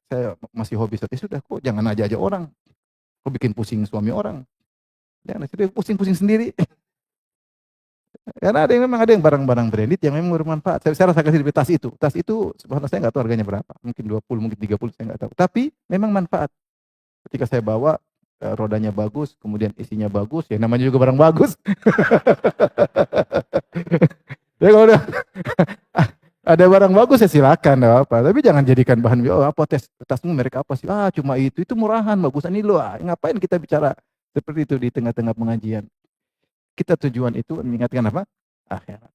Saya masih hobi seperti sudah, kok jangan aja orang. Kok bikin pusing suami orang. Jangan, sudah pusing-pusing sendiri. Karena memang ada yang barang-barang branded yang memang bermanfaat. Saya rasa kasih tas itu. Tas itu subhanallah saya nggak tahu harganya berapa. Mungkin 20, mungkin 30, saya nggak tahu. Tapi memang manfaat. Ketika saya bawa, rodanya bagus, kemudian isinya bagus, ya namanya juga barang bagus. Ya kalau udah ada barang bagus ya silakan, apa. Tapi jangan jadikan bahan, oh apa tasmu merek apa sih? Ah cuma itu murahan, bagusan ini loh. Ngapain kita bicara seperti itu di tengah-tengah pengajian? Kita tujuan itu mengingatkan apa? Akhirat.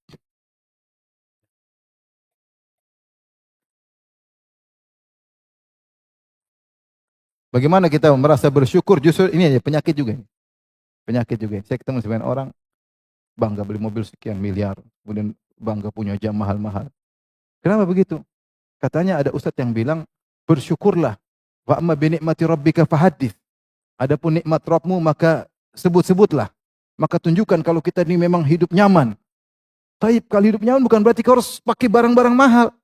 Bagaimana kita merasa bersyukur? Justru ini aja penyakit juga. Penyakit juga. Saya ketemu sebagian orang bangga beli mobil sekian miliar, kemudian bangga punya jam mahal-mahal. Kenapa begitu? Katanya ada ustadz yang bilang, bersyukurlah. Wa amma bi ni'mati rabbika fahaddits. Adapun nikmat Rabbmu maka sebut-sebutlah. Maka tunjukkan kalau kita ini memang hidup nyaman. Taib, kalau hidup nyaman bukan berarti kau harus pakai barang-barang mahal.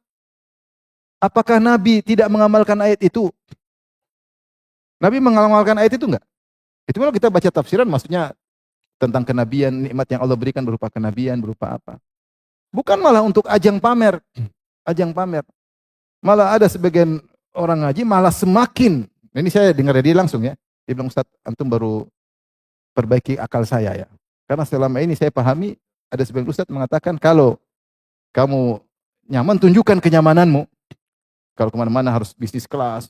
Apakah Nabi tidak mengamalkan ayat itu? Nabi mengamalkan ayat itu enggak? Itu kalau kita baca tafsiran maksudnya tentang kenabian, nikmat yang Allah berikan berupa kenabian, berupa apa. Bukan malah untuk ajang pamer. Ajang pamer. Malah ada sebagian orang ngaji malah semakin, ini saya dengar dari dia langsung ya. Dia bilang, Ustaz, antum baru perbaiki akal saya ya. Karena selama ini saya pahami, ada sebagian Ustaz mengatakan kalau kamu nyaman, tunjukkan kenyamananmu. Kalau kemana-mana harus bisnis kelas,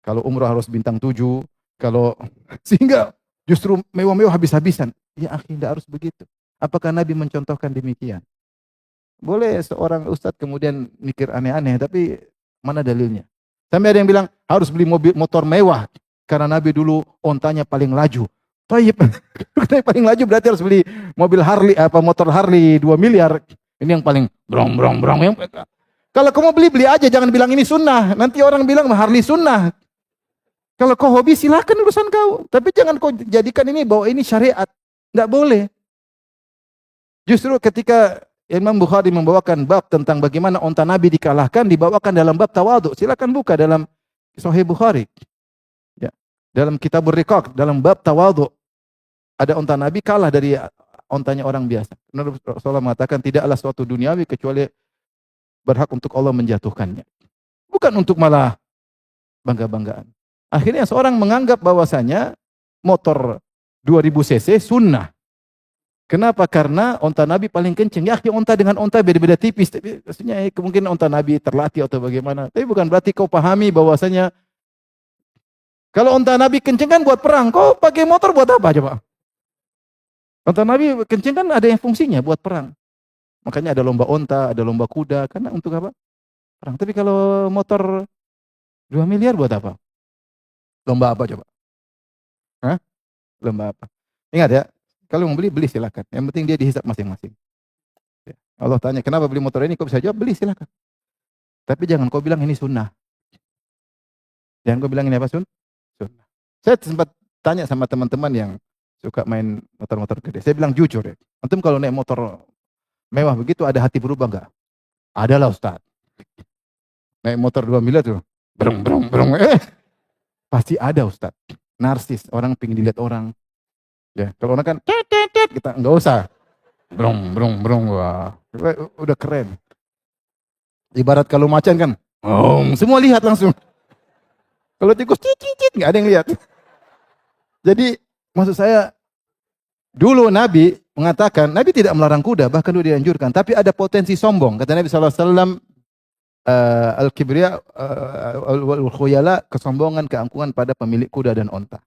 kalau umrah harus bintang 7, kalau sehingga justru mewah-mewah habis-habisan. Ya akhi, tidak harus begitu. Apakah Nabi mencontohkan demikian? Boleh seorang ustadz kemudian mikir aneh-aneh, tapi mana dalilnya? Sampai ada yang bilang harus beli motor mewah karena Nabi dulu ontanya paling laju. Taib, paling laju berarti harus beli mobil Harley, motor Harley 2 miliar. Ini yang paling brong brong brong. Kalau kamu beli aja, jangan bilang ini sunnah. Nanti orang bilang Harley sunnah. Kalau kau hobi silakan urusan kau, tapi jangan kau jadikan ini bahwa ini syariat. Enggak boleh. Justru ketika Imam Bukhari membawakan bab tentang bagaimana onta Nabi dikalahkan, dibawakan dalam bab tawadhu. Silakan buka dalam Sahih Bukhari. Ya. Dalam Kitabur Riqaq, dalam bab tawadhu. Ada onta Nabi kalah dari ontanya orang biasa. Rasulullah mengatakan tidaklah suatu duniawi kecuali berhak untuk Allah menjatuhkannya. Bukan untuk malah bangga-banggaan. Akhirnya seorang menganggap bahwasanya motor 2000 cc sunnah. Kenapa? Karena onta Nabi paling kenceng. Ya, onta dengan onta beda-beda tipis. Tapi maksudnya kemungkinan onta Nabi terlatih atau bagaimana. Tapi bukan berarti kau pahami bahwasanya kalau onta Nabi kenceng kan buat perang. Kau pakai motor buat apa coba? Onta Nabi kenceng kan ada yang fungsinya buat perang. Makanya ada lomba onta, ada lomba kuda. Karena untuk apa? Perang. Tapi kalau motor 2 miliar buat apa? Lomba apa coba? Hah? Lomba apa? Ingat ya, kalau mau beli, beli silakan. Yang penting dia dihisap masing-masing. Ya. Allah tanya, kenapa beli motor ini? Kau bisa jawab, beli silakan. Tapi jangan kau bilang ini sunnah. Jangan kau bilang ini apa sunnah. Saya sempat tanya sama teman-teman yang suka main motor-motor gede. Saya bilang jujur ya, antum kalau naik motor mewah begitu ada hati berubah enggak? Ada lah Ustaz. Naik motor 2 miliar tuh, brong brong brong. Pasti ada Ustaz. Narsis, orang pingin dilihat orang. Ya, kalau orang kan kita enggak usah. Brong brong brong, wah. Udah keren. Ibarat kalau macan kan, semua lihat langsung. Kalau tikus cicit enggak ada yang lihat. Jadi maksud saya dulu Nabi mengatakan, Nabi tidak melarang kuda, bahkan dia dianjurkan, tapi ada potensi sombong. Kata Nabi SAW, al-kibriya wal khuyala, kesombongan, keangkuhan pada pemilik kuda dan onta.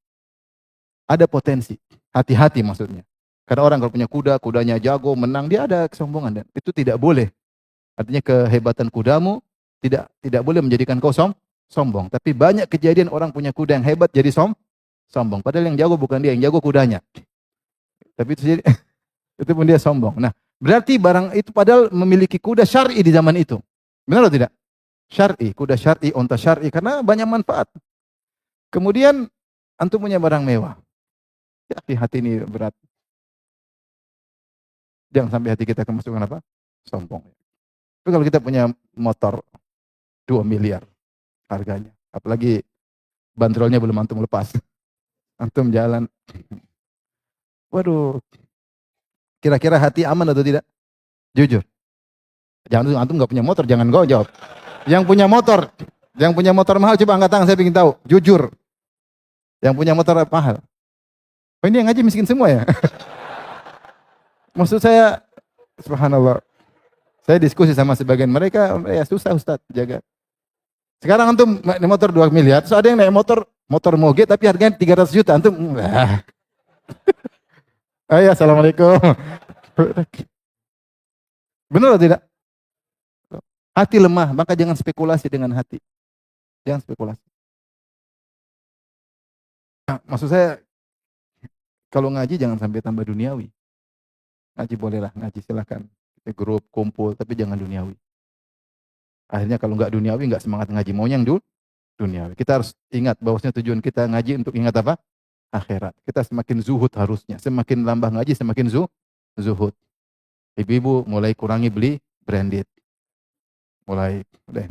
Ada potensi, hati-hati maksudnya. Karena orang kalau punya kuda, kudanya jago, menang, dia ada kesombongan dan itu tidak boleh. Artinya kehebatan kudamu tidak boleh menjadikan kau sombong. Tapi banyak kejadian orang punya kuda yang hebat jadi sombong. Padahal yang jago bukan dia, yang jago kudanya. Tapi itu pun dia sombong. Nah, berarti barang itu padahal memiliki kuda syar'i di zaman itu. Benar atau tidak? Syar'i, kuda syar'i, unta syar'i karena banyak manfaat. Kemudian antum punya barang mewah. Ya, hati ini berat. Jangan sampai hati kita kemasukan apa? Sombong. Tapi kalau kita punya motor 2 miliar harganya, apalagi bandrolnya belum antum lepas. Antum jalan, waduh, kira-kira hati aman atau tidak? Jujur. Jangan antum nggak punya motor, jangan kau jawab. Yang punya motor mahal coba angkat tangan, saya ingin tahu. Jujur. Yang punya motor mahal. Oh, ini yang ngaji miskin semua ya? Maksud saya, subhanallah. Saya diskusi sama sebagian mereka, ya susah Ustaz jaga. Sekarang antum naik motor 2 miliar, terus ada yang naik motor moge tapi harganya 300 juta. Antum, ayo assalamualaikum. Benar atau tidak? Hati lemah, maka jangan spekulasi dengan hati. Jangan spekulasi. Nah, maksud saya, kalau ngaji jangan sampai tambah duniawi. Ngaji bolehlah, ngaji silakan. Kita grup, kumpul, tapi jangan duniawi. Akhirnya kalau nggak duniawi, nggak semangat ngaji. Maunya yang duniawi. Kita harus ingat bahwasanya tujuan kita ngaji untuk ingat apa? Akhirat. Kita semakin zuhud harusnya. Semakin lambah ngaji, semakin zuhud. Ibu-ibu mulai kurangi beli branded. Mulai, udah,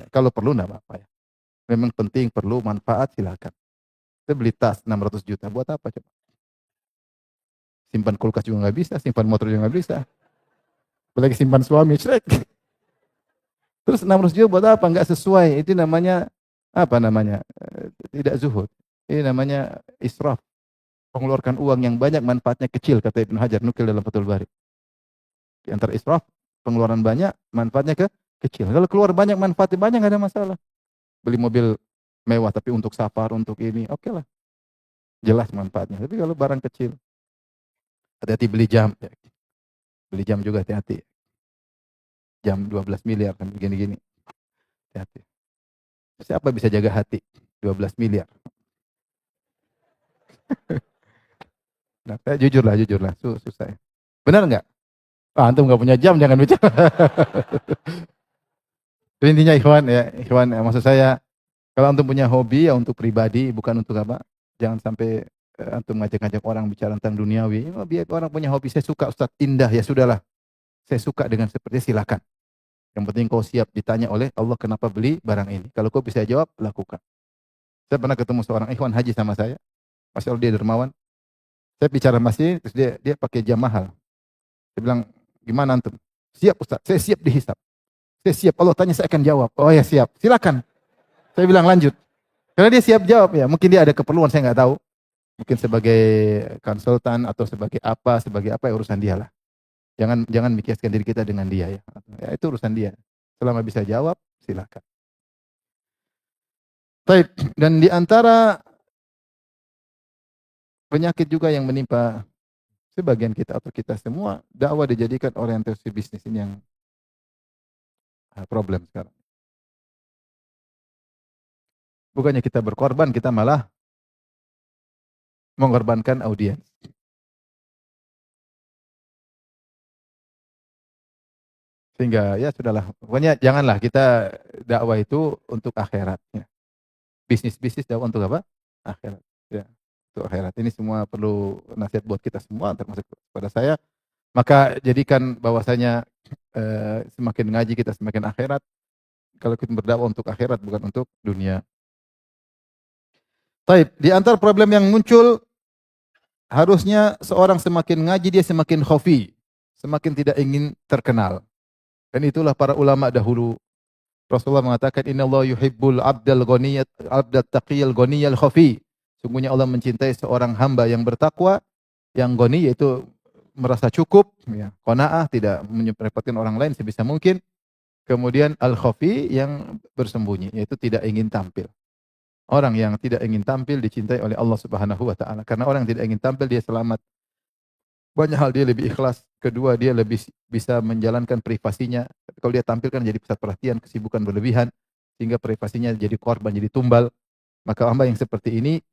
kalau perlu enggak apa-apa ya. Memang penting, perlu, manfaat, silakan. Kita beli tas 600 juta, buat apa coba? Simpan kulkas juga nggak bisa, simpan motor juga nggak bisa. Apalagi simpan suami, Shrek. Terus 600 juta buat apa? Nggak sesuai. Itu namanya, apa namanya? Tidak zuhud. Ini namanya israf. Mengeluarkan uang yang banyak, manfaatnya kecil, kata Ibnu Hajar, nukil dalam Fathul Bari. Di antara israf, pengeluaran banyak, manfaatnya kecil. Kalau keluar banyak, manfaatnya banyak, nggak ada masalah. Beli mobil mewah, tapi untuk safar, untuk ini, oke lah. Jelas manfaatnya. Tapi kalau barang kecil, hati-hati beli jam. Beli jam juga hati-hati. Jam 12 miliar, kan begini-gini. Hati-hati. Siapa bisa jaga hati? 12 miliar. Nah, jujurlah. Susah ya. Benar nggak? Ah, antum nggak punya jam, jangan bicara. Intinya ikhwan ya, maksud saya, kalau antum punya hobi ya untuk pribadi, bukan untuk apa? Jangan sampai antum ngajak-ngajak orang bicara tentang duniawi. Oh, biar orang punya hobi, saya suka Ustaz, indah, ya sudahlah. Saya suka dengan seperti silakan. Yang penting kau siap ditanya oleh Allah kenapa beli barang ini. Kalau kau bisa jawab, lakukan. Saya pernah ketemu seorang ikhwan haji sama saya. Masya Allah dia dermawan. Saya bicara masih, terus dia pakai jam mahal. Dia bilang, gimana antum? Siap Ustaz, saya siap dihisap. Saya siap, Allah tanya saya akan jawab. Oh ya siap, silakan. Saya bilang lanjut. Karena dia siap jawab ya, mungkin dia ada keperluan, saya nggak tahu. Mungkin sebagai konsultan atau sebagai apa ya urusan dia lah. Jangan mikirkan diri kita dengan dia ya. Ya itu urusan dia. Selama bisa jawab, silakan. Baik, dan di antara penyakit juga yang menimpa sebagian kita atau kita semua, dakwah dijadikan orientasi bisnis ini yang problem sekarang. Bukannya kita berkorban, kita malah mengorbankan audiens. Sehingga ya sudahlah, pokoknya janganlah kita dakwah itu untuk akhirat. Ya. Bisnis dakwah untuk apa? Akhirat. Ya, untuk akhirat. Ini semua perlu nasihat buat kita semua, termasuk kepada saya. Maka jadikan bahwasanya semakin ngaji kita semakin akhirat. Kalau kita berdakwah untuk akhirat bukan untuk dunia. Taib, di antara problem yang muncul harusnya seorang semakin ngaji dia semakin khafi, semakin tidak ingin terkenal. Dan itulah para ulama dahulu. Rasulullah mengatakan innallaha yuhibbul abdal ghaniyat abdat taqiyal ghaniyal khafi. Sungguhnya Allah mencintai seorang hamba yang bertakwa, yang ghani yaitu merasa cukup, ya, qanaah, tidak merepotkan orang lain sebisa mungkin. Kemudian al-khafi yang bersembunyi, yaitu tidak ingin tampil. Orang yang tidak ingin tampil dicintai oleh Allah Subhanahu wa taala. Karena orang yang tidak ingin tampil dia selamat. Banyak hal dia lebih ikhlas. Kedua, dia lebih bisa menjalankan privasinya. Tapi kalau dia tampilkan jadi pusat perhatian, kesibukan berlebihan sehingga privasinya jadi korban, jadi tumbal. Maka hamba yang seperti ini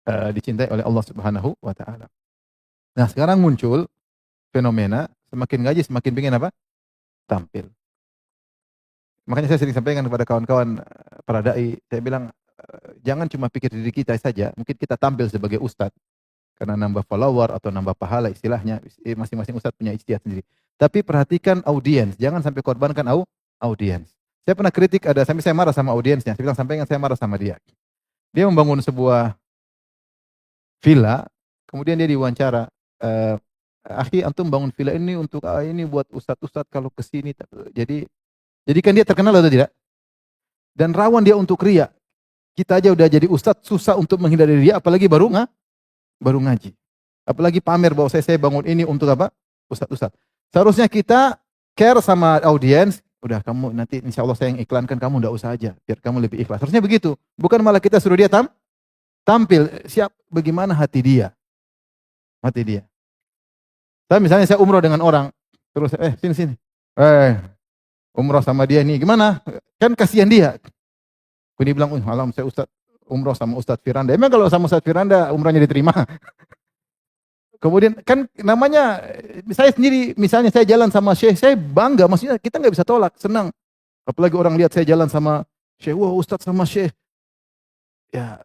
dicintai oleh Allah Subhanahu wa taala. Nah, sekarang muncul fenomena semakin ngaji semakin ingin apa? Tampil. Makanya saya sering sampaikan kepada kawan-kawan para dai, saya bilang jangan cuma pikir diri kita saja, mungkin kita tampil sebagai ustadz karena nambah follower atau nambah pahala istilahnya, masing-masing ustadz punya ijtihad sendiri. Tapi perhatikan audiens, jangan sampai korbankan audiens. Saya pernah kritik sampai saya marah sama audiensnya, saya bilang sampaikan saya marah sama dia. Dia membangun sebuah villa, kemudian dia diwawancara, akhi antum bangun villa ini untuk ini buat ustadz-ustadz kalau ke sini. Jadi kan dia terkenal atau tidak? Dan rawan dia untuk riya. Kita aja udah jadi ustadz susah untuk menghindari riya, apalagi baru ngaji. Apalagi pamer bahwa saya bangun ini untuk apa? Ustadz-ustadz. Seharusnya kita care sama audiens, udah kamu nanti insya Allah saya yang iklankan, kamu enggak usah aja, biar kamu lebih ikhlas. Harusnya begitu. Bukan malah kita suruh dia tampil, siap bagaimana hati dia. Hati dia. Tapi misalnya saya umroh dengan orang, terus sini. Umroh sama dia nih, gimana? Kan kasihan dia. Ini bilang, malam saya Ustadz umroh sama Ustadz Firanda. Emang kalau sama Ustadz Firanda umrahnya diterima? Kemudian kan namanya, saya sendiri misalnya saya jalan sama Syekh, saya bangga, maksudnya kita nggak bisa tolak, senang. Apalagi orang lihat saya jalan sama Syekh, wah Ustadz sama Syekh. Ya,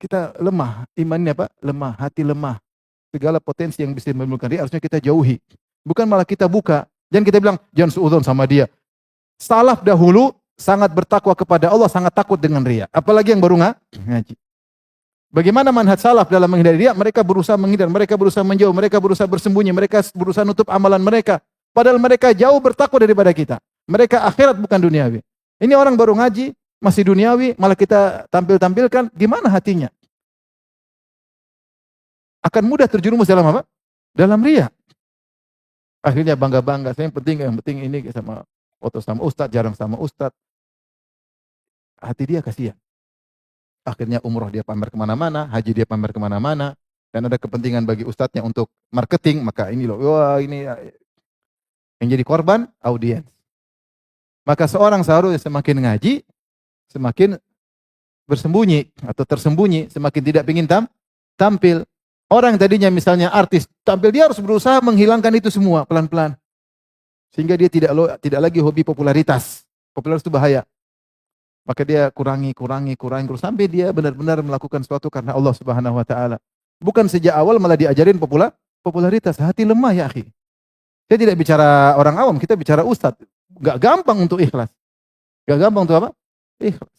kita lemah, imannya Pak, lemah, hati lemah. Segala potensi yang bisa menimbulkan riya harusnya kita jauhi. Bukan malah kita buka. Jangan kita bilang, jangan suudzon sama dia. Salaf dahulu sangat bertakwa kepada Allah, sangat takut dengan riya. Apalagi yang baru ngaji. Bagaimana manhaj salaf dalam menghindari riya? Mereka berusaha menghindar, mereka berusaha menjauh, mereka berusaha bersembunyi, mereka berusaha nutup amalan mereka. Padahal mereka jauh bertakwa daripada kita. Mereka akhirat bukan duniawi. Ini orang baru ngaji, masih duniawi, malah kita tampilkan, gimana hatinya? Akan mudah terjerumus dalam apa? Dalam riya. Akhirnya bangga-bangga, yang penting ini sama foto sama ustadz, jarang sama ustadz. Hati dia kasihan. Akhirnya umroh dia pamer kemana-mana, haji dia pamer kemana-mana, dan ada kepentingan bagi ustadznya untuk marketing, maka ini loh, wah ini yang jadi korban, audiens. Maka seorang seharusnya semakin ngaji, semakin bersembunyi atau tersembunyi, semakin tidak ingin tampil. Orang yang tadinya misalnya artis, tampil dia harus berusaha menghilangkan itu semua pelan-pelan. Sehingga dia tidak lagi hobi popularitas. Popularitas itu bahaya. Maka dia kurangi sampai dia benar-benar melakukan sesuatu karena Allah Subhanahu wa taala. Bukan sejak awal malah diajarin popularitas, hati lemah ya akhi. Saya tidak bicara orang awam, kita bicara ustadz. Enggak gampang untuk ikhlas. Enggak gampang untuk apa? Ikhlas.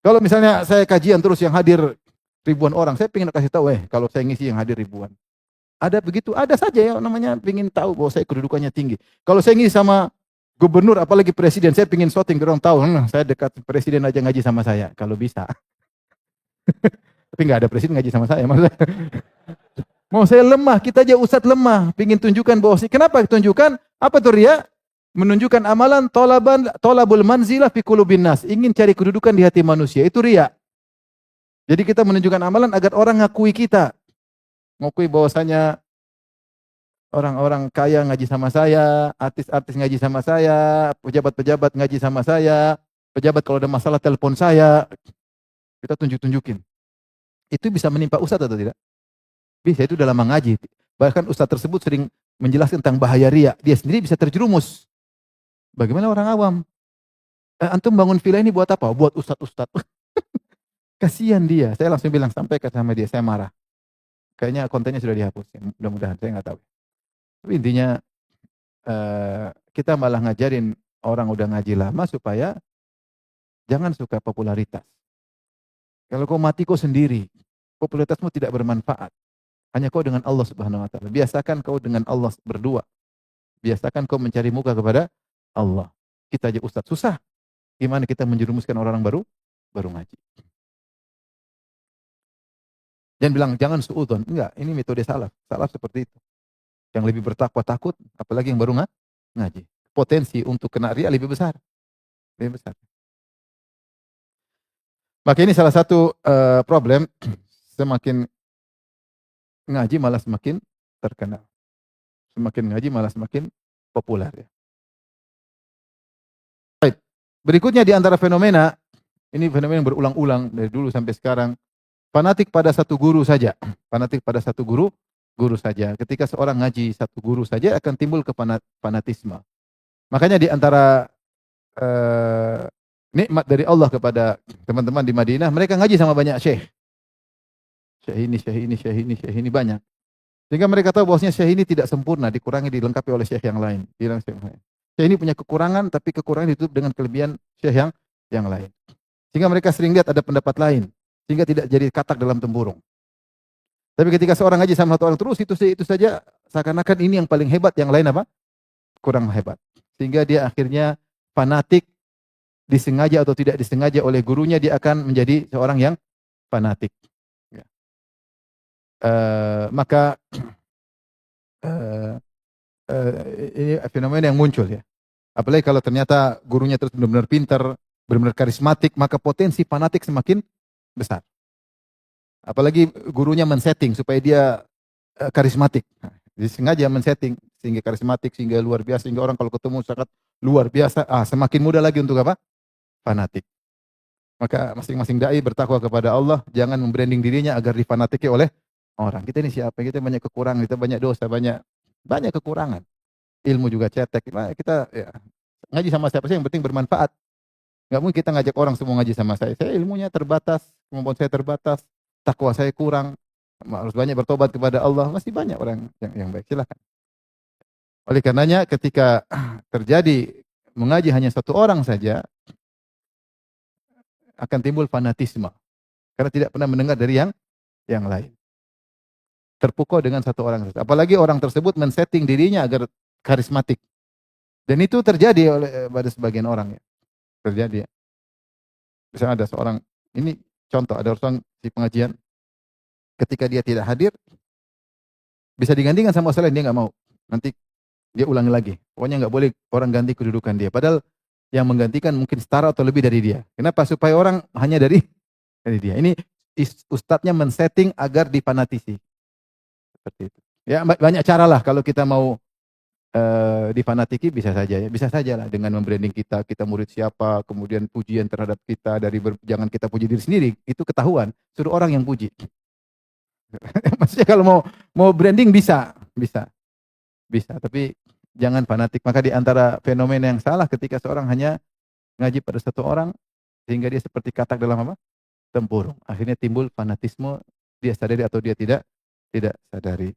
Kalau misalnya saya kajian terus yang hadir ribuan orang, saya ingin kasih tahu, kalau saya ngisi yang hadir ribuan. Ada begitu, ada saja ya namanya ingin tahu bahwa saya kedudukannya tinggi. Kalau saya ngisi sama gubernur, apalagi presiden, saya ingin shooting, orang tahu, saya dekat presiden aja ngaji sama saya, kalau bisa. Tapi nggak ada presiden ngaji sama saya, maksudnya. Mau saya lemah, kita aja ustadz lemah, ingin tunjukkan bahwa kenapa tunjukkan? Apa tuh riya? Menunjukkan amalan tolabul manzilah fi qulubin nas, ingin cari kedudukan di hati manusia, itu riya. Jadi kita menunjukkan amalan agar orang ngakui kita. Ngakui bahwasanya orang-orang kaya ngaji sama saya, artis-artis ngaji sama saya, pejabat-pejabat ngaji sama saya, pejabat kalau ada masalah telepon saya. Kita tunjukin. Itu bisa menimpa ustadz atau tidak? Bisa, itu dalam mengaji. Bahkan ustadz tersebut sering menjelaskan tentang bahaya riya. Dia sendiri bisa terjerumus. Bagaimana orang awam? Antum bangun villa ini buat apa? Buat ustadz-ustadz. Kasihan dia. Saya langsung bilang, sampaikan sama dia, saya marah. Kayaknya kontennya sudah dihapus. Mudah-mudahan, saya nggak tahu. Tapi intinya, kita malah ngajarin orang udah ngaji lama supaya jangan suka popularitas. Kalau kau mati kau sendiri, popularitasmu tidak bermanfaat. Hanya kau dengan Allah Subhanahu wa taala. Biasakan kau dengan Allah berdua. Biasakan kau mencari muka kepada Allah. Kita aja ustadz susah. Gimana kita menjerumuskan orang baru ngaji. Jangan bilang jangan suudzon. Enggak, ini metode salaf. Salaf seperti itu. Yang lebih bertakwa takut, apalagi yang baru ngaji. Potensi untuk kena riya lebih besar. Lebih besar. Maka ini salah satu problem, semakin ngaji malah semakin terkenal. Semakin ngaji malah semakin populer. Ya. Baik. Berikutnya di antara fenomena, ini fenomena yang berulang-ulang dari dulu sampai sekarang. Fanatik pada satu guru saja. Fanatik pada satu guru saja. Ketika seorang ngaji satu guru saja akan timbul fanatisme. Makanya di antara eh, nikmat dari Allah kepada teman-teman di Madinah, mereka ngaji sama banyak syekh. Syekh ini, syekh ini, syekh ini, syekh ini banyak. Sehingga mereka tahu bahwasanya syekh ini tidak sempurna, dikurangi dilengkapi oleh syekh yang lain. Syekh ini punya kekurangan, tapi kekurangan ditutup dengan kelebihan syekh yang lain. Sehingga mereka sering lihat ada pendapat lain, sehingga tidak jadi katak dalam tempurung. Tapi ketika seorang ngaji sama satu orang terus itu saja seakan-akan ini yang paling hebat, yang lain apa? Kurang hebat. Sehingga dia akhirnya fanatik, disengaja atau tidak disengaja oleh gurunya dia akan menjadi seorang yang fanatik. Ya. Maka ini fenomena yang muncul ya. Apalagi kalau ternyata gurunya terus benar-benar pintar, benar-benar karismatik, maka potensi fanatik semakin besar. Apalagi gurunya men-setting supaya dia karismatik. Nah, disengaja men-setting sehingga karismatik, sehingga luar biasa, sehingga orang kalau ketemu sangat luar biasa, semakin mudah lagi untuk apa? Fanatik. Maka masing-masing dai bertakwa kepada Allah, jangan membranding dirinya agar difanatiki oleh orang. Kita ini siapa? Kita banyak kekurangan, kita banyak dosa, banyak kekurangan. Ilmu juga cetek. Kita ya, ngaji sama siapa sih yang penting bermanfaat. Enggak mungkin kita ngajak orang semua ngaji sama saya. Saya ilmunya terbatas, kemampuan saya terbatas, takwa saya kurang. Harus banyak bertobat kepada Allah. Masih banyak orang yang baik. Silakan. Oleh karenanya ketika terjadi mengaji hanya satu orang saja, akan timbul fanatisme. Karena tidak pernah mendengar dari yang lain. Terpukau dengan satu orang. Apalagi orang tersebut men-setting dirinya agar karismatik. Dan itu terjadi pada sebagian orang ya. Terjadi ya. Misalnya ada seorang, ini contoh, ada orang di pengajian, ketika dia tidak hadir, bisa digantikan sama orang lain, dia nggak mau. Nanti dia ulangi lagi. Pokoknya nggak boleh orang ganti kedudukan dia. Padahal yang menggantikan mungkin setara atau lebih dari dia. Kenapa? Supaya orang hanya dari dia. Ini ustadznya men-setting agar difanatisi. Seperti itu. Ya banyak cara lah kalau kita mau difanatiki bisa saja ya. Bisa saja lah dengan membranding kita murid siapa, kemudian pujian terhadap kita jangan kita puji diri sendiri, itu ketahuan. Suruh orang yang puji. Maksudnya kalau mau branding bisa, tapi jangan fanatik. Maka di antara fenomena yang salah ketika seorang hanya ngaji pada satu orang sehingga dia seperti katak dalam apa? Tempurung. Akhirnya timbul fanatisme, dia sadari atau dia tidak sadari.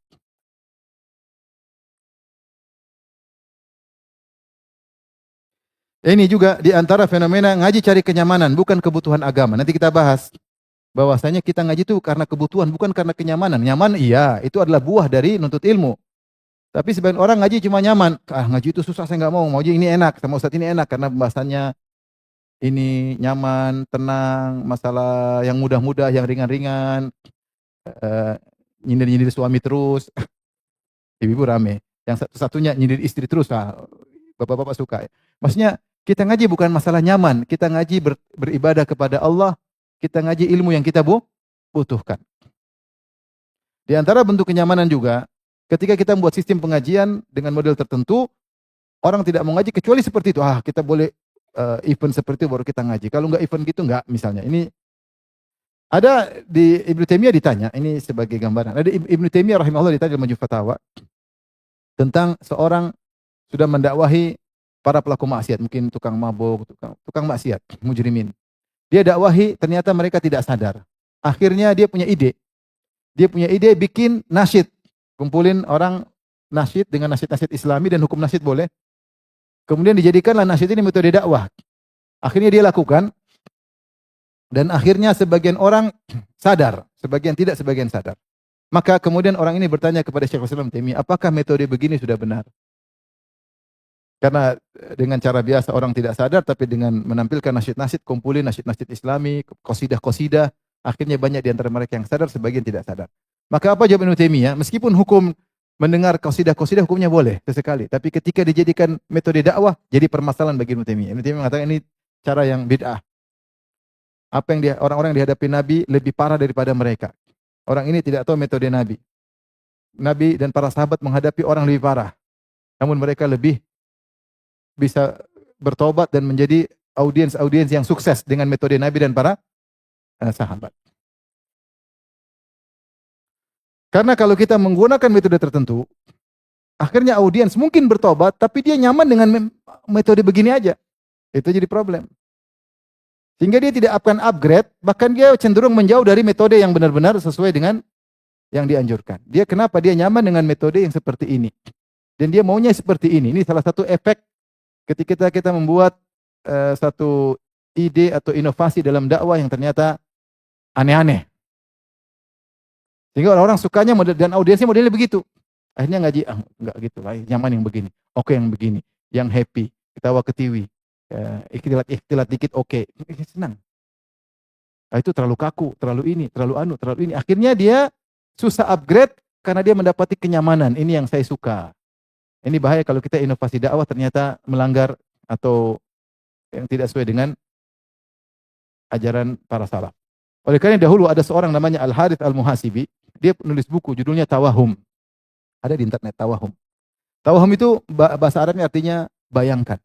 Ini juga di antara fenomena ngaji cari kenyamanan, bukan kebutuhan agama. Nanti kita bahas bahwasanya kita ngaji itu karena kebutuhan, bukan karena kenyamanan. Nyaman iya, itu adalah buah dari nuntut ilmu. Tapi sebagian orang ngaji cuma nyaman. Ngaji itu susah, saya nggak mau. Mau ini enak, sama Ustaz ini enak karena pembahasannya ini nyaman, tenang, masalah yang mudah-mudah, yang ringan-ringan, nyindir-nyindir suami terus, ibu-ibu rame. Yang satu-satunya nyindir istri terus, bapak-bapak suka. Maksudnya kita ngaji bukan masalah nyaman, kita ngaji beribadah kepada Allah, kita ngaji ilmu yang kita butuhkan. Di antara bentuk kenyamanan juga, ketika kita membuat sistem pengajian dengan model tertentu, orang tidak mau ngaji kecuali seperti itu. Kita boleh event seperti itu baru kita ngaji. Kalau enggak event gitu enggak, misalnya. Ini ada di Ibnu Taimiyah ditanya, ini sebagai gambaran. Ada Ibnu Taimiyah rahimahullah ditanya dalam Majmu' Fatawa tentang seorang sudah mendakwahi para pelaku maksiat, mungkin tukang mabuk, tukang maksiat, mujrimin. Dia dakwahi, ternyata mereka tidak sadar. Akhirnya dia punya ide. Dia punya ide bikin nasyid. Kumpulin orang nasyid dengan nasyid-nasyid Islami dan hukum nasyid boleh. Kemudian dijadikanlah nasyid ini metode dakwah. Akhirnya dia lakukan. Dan akhirnya sebagian orang sadar. Sebagian tidak, sebagian sadar. Maka kemudian orang ini bertanya kepada Syekhul Islam Taimiyah, apakah metode begini sudah benar? Karena dengan cara biasa orang tidak sadar, tapi dengan menampilkan nasyid-nasyid, kumpulin nasyid-nasyid Islami, qasidah-qasidah, akhirnya banyak di antara mereka yang sadar, sebagian tidak sadar. Maka apa jawab Ibnu Taimiyah? Meskipun hukum mendengar qasidah-qasidah hukumnya boleh sesekali, tapi ketika dijadikan metode dakwah, jadi permasalahan bagi Ibnu Taimiyah. Ibnu Taimiyah mengatakan ini cara yang bid'ah. Apa yang orang-orang yang dihadapi Nabi lebih parah daripada mereka. Orang ini tidak tahu metode Nabi. Nabi dan para sahabat menghadapi orang lebih parah. Namun mereka lebih bisa bertobat dan menjadi audiens-audiens yang sukses dengan metode Nabi dan para sahabat. Karena kalau kita menggunakan metode tertentu, akhirnya audiens mungkin bertobat, tapi dia nyaman dengan metode begini aja. Itu jadi problem. Sehingga dia tidak akan upgrade, bahkan dia cenderung menjauh dari metode yang benar-benar sesuai dengan yang dianjurkan. Dia kenapa? Dia nyaman dengan metode yang seperti ini. Dan dia maunya seperti ini. Ini salah satu efek ketika kita membuat satu ide atau inovasi dalam dakwah yang ternyata aneh-aneh. Sehingga orang-orang sukanya model, dan audiensnya modelnya begitu. Akhirnya ngaji, enggak gitu lah, nyaman yang begini. Oke yang begini, yang happy, ketawa ketiwi. Ikhtilat dikit oke. Senang. Nah, itu terlalu kaku, terlalu ini. Akhirnya dia susah upgrade karena dia mendapati kenyamanan. Ini yang saya suka. Ini bahaya kalau kita inovasi dakwah ternyata melanggar atau yang tidak sesuai dengan ajaran para salaf. Oleh karena dahulu ada seorang namanya Al-Harith Al-Muhasibi, dia menulis buku judulnya Tawahum. Ada di internet Tawahum. Tawahum itu bahasa Arabnya artinya bayangkan.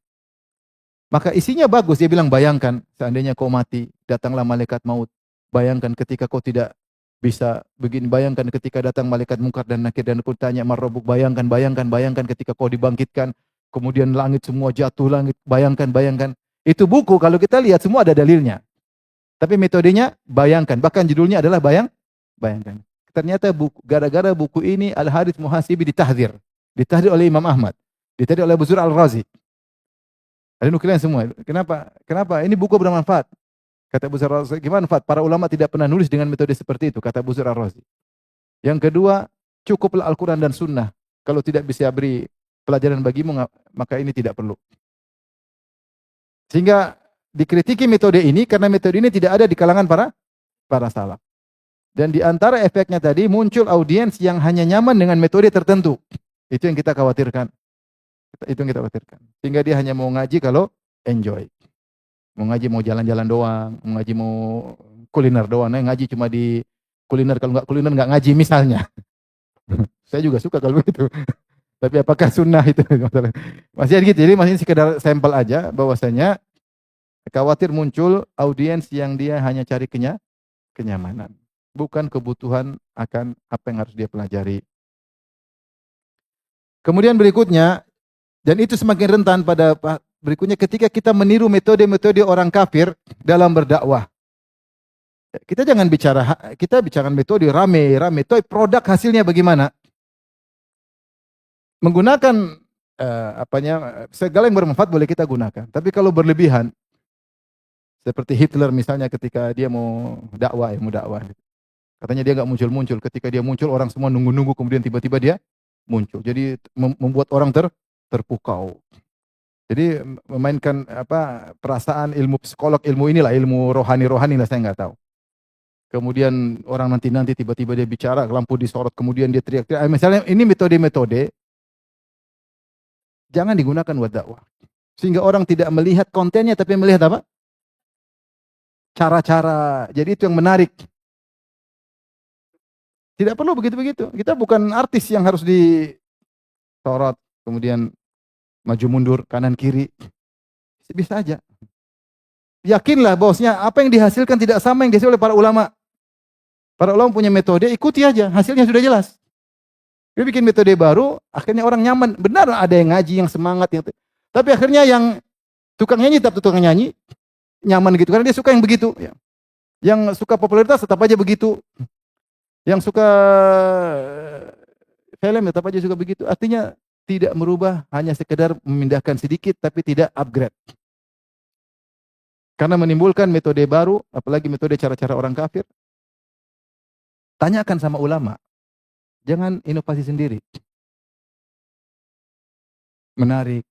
Maka isinya bagus, dia bilang bayangkan seandainya kau mati, datanglah malaikat maut. Bayangkan ketika kau tidak bisa begini, bayangkan ketika datang malaikat mungkar dan nakir dan kau tanya marrabuk, bayangkan ketika kau dibangkitkan, kemudian langit semua jatuh langit, bayangkan. Itu buku kalau kita lihat semua ada dalilnya. Tapi metodenya bayangkan, bahkan judulnya adalah bayangkan. Ternyata gara-gara buku ini Al-Harith Muhasibi ditahdzir oleh Imam Ahmad, ditahdzir oleh Abu Zur Al-Razi. Ada nukilan semua. Kenapa? Ini buku bermanfaat. Kata Abu Zur Al-Razi, gimana manfaat? Para ulama tidak pernah nulis dengan metode seperti itu, kata Abu Zur Al-Razi. Yang kedua, cukuplah Al-Quran dan Sunnah. Kalau tidak bisa beri pelajaran bagimu, maka ini tidak perlu. Sehingga dikritiki metode ini karena metode ini tidak ada di kalangan para salaf. Dan di antara efeknya tadi muncul audiens yang hanya nyaman dengan metode tertentu. Itu yang kita khawatirkan. Sehingga dia hanya mau ngaji kalau enjoy. Mau ngaji mau jalan-jalan doang, mau ngaji mau kuliner doang. Nah, ngaji cuma di kuliner, kalau nggak kuliner nggak ngaji misalnya. Saya juga suka kalau begitu. Tapi apakah sunnah itu? Masih gitu. Jadi masih sekedar sampel aja bahwasanya khawatir muncul audiens yang dia hanya cari kenyamanan, bukan kebutuhan akan apa yang harus dia pelajari. Kemudian berikutnya, dan itu semakin rentan pada berikutnya ketika kita meniru metode-metode orang kafir dalam berdakwah. Kita bicara metode rame, tapi produk hasilnya bagaimana? Menggunakan segala yang bermanfaat boleh kita gunakan. Tapi kalau berlebihan, seperti Hitler misalnya ketika dia mau dakwah. Katanya dia nggak muncul-muncul. Ketika dia muncul orang semua nunggu-nunggu, kemudian tiba-tiba dia muncul. Jadi membuat orang terpukau. Jadi memainkan perasaan, ilmu psikolog, ilmu rohani lah, saya nggak tahu. Kemudian orang nanti tiba-tiba dia bicara, lampu disorot, kemudian dia teriak-teriak. Misalnya ini metode-metode jangan digunakan buat dakwah. Sehingga orang tidak melihat kontennya tapi melihat apa? Cara-cara. Jadi itu yang menarik. Tidak perlu begitu-begitu. Kita bukan artis yang harus disorot, kemudian maju mundur, kanan kiri. Bisa aja. Yakinlah bosnya, apa yang dihasilkan tidak sama yang dihasilkan oleh para ulama. Para ulama punya metode, ikuti aja. Hasilnya sudah jelas. Dia bikin metode baru, akhirnya orang nyaman. Benar ada yang ngaji, yang semangat. Tapi akhirnya yang tukang nyanyi tetap tukang nyanyi. Nyaman gitu, karena dia suka yang begitu. Yang suka popularitas tetap aja begitu. Yang suka film tetap aja suka begitu. Artinya tidak merubah, hanya sekedar memindahkan sedikit tapi tidak upgrade. Karena menimbulkan metode baru, apalagi metode cara-cara orang kafir. Tanyakan sama ulama. Jangan inovasi sendiri. Menarik.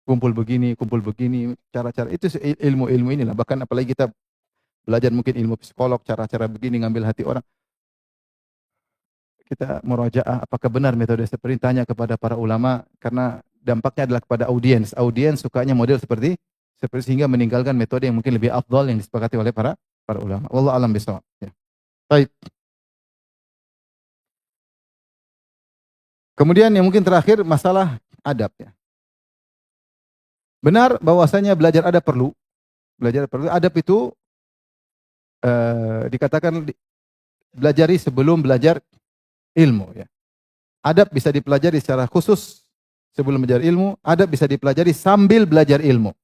Kumpul begini, cara-cara itu ilmu-ilmu inilah. Bahkan apalagi kita belajar mungkin ilmu psikolog, cara-cara begini ngambil hati orang. Kita murajaah apakah benar metode seperti ini, tanya kepada para ulama karena dampaknya adalah kepada audiens. Audiens sukanya model seperti sehingga meninggalkan metode yang mungkin lebih afdal yang disepakati oleh para ulama. Wallahu a'lam bishawab. Ya. Baik. Kemudian yang mungkin terakhir masalah adab ya. Benar bahwasanya belajar adab perlu. Adab itu dikatakan belajari sebelum belajar ilmu ya. Adab bisa dipelajari secara khusus sebelum belajar ilmu, adab bisa dipelajari sambil belajar ilmu.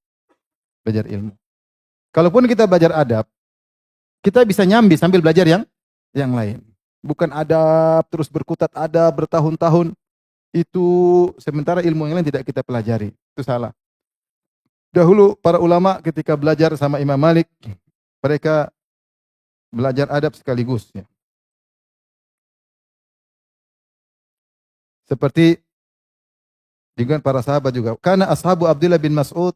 belajar ilmu. Kalaupun kita belajar adab, kita bisa nyambi sambil belajar yang lain. Bukan adab terus berkutat adab bertahun-tahun itu sementara ilmu yang lain tidak kita pelajari. Itu salah. Dahulu para ulama ketika belajar sama Imam Malik, mereka belajar adab sekaligus ya. Seperti dengan para sahabat juga. Karena ashabu Abdullah bin Mas'ud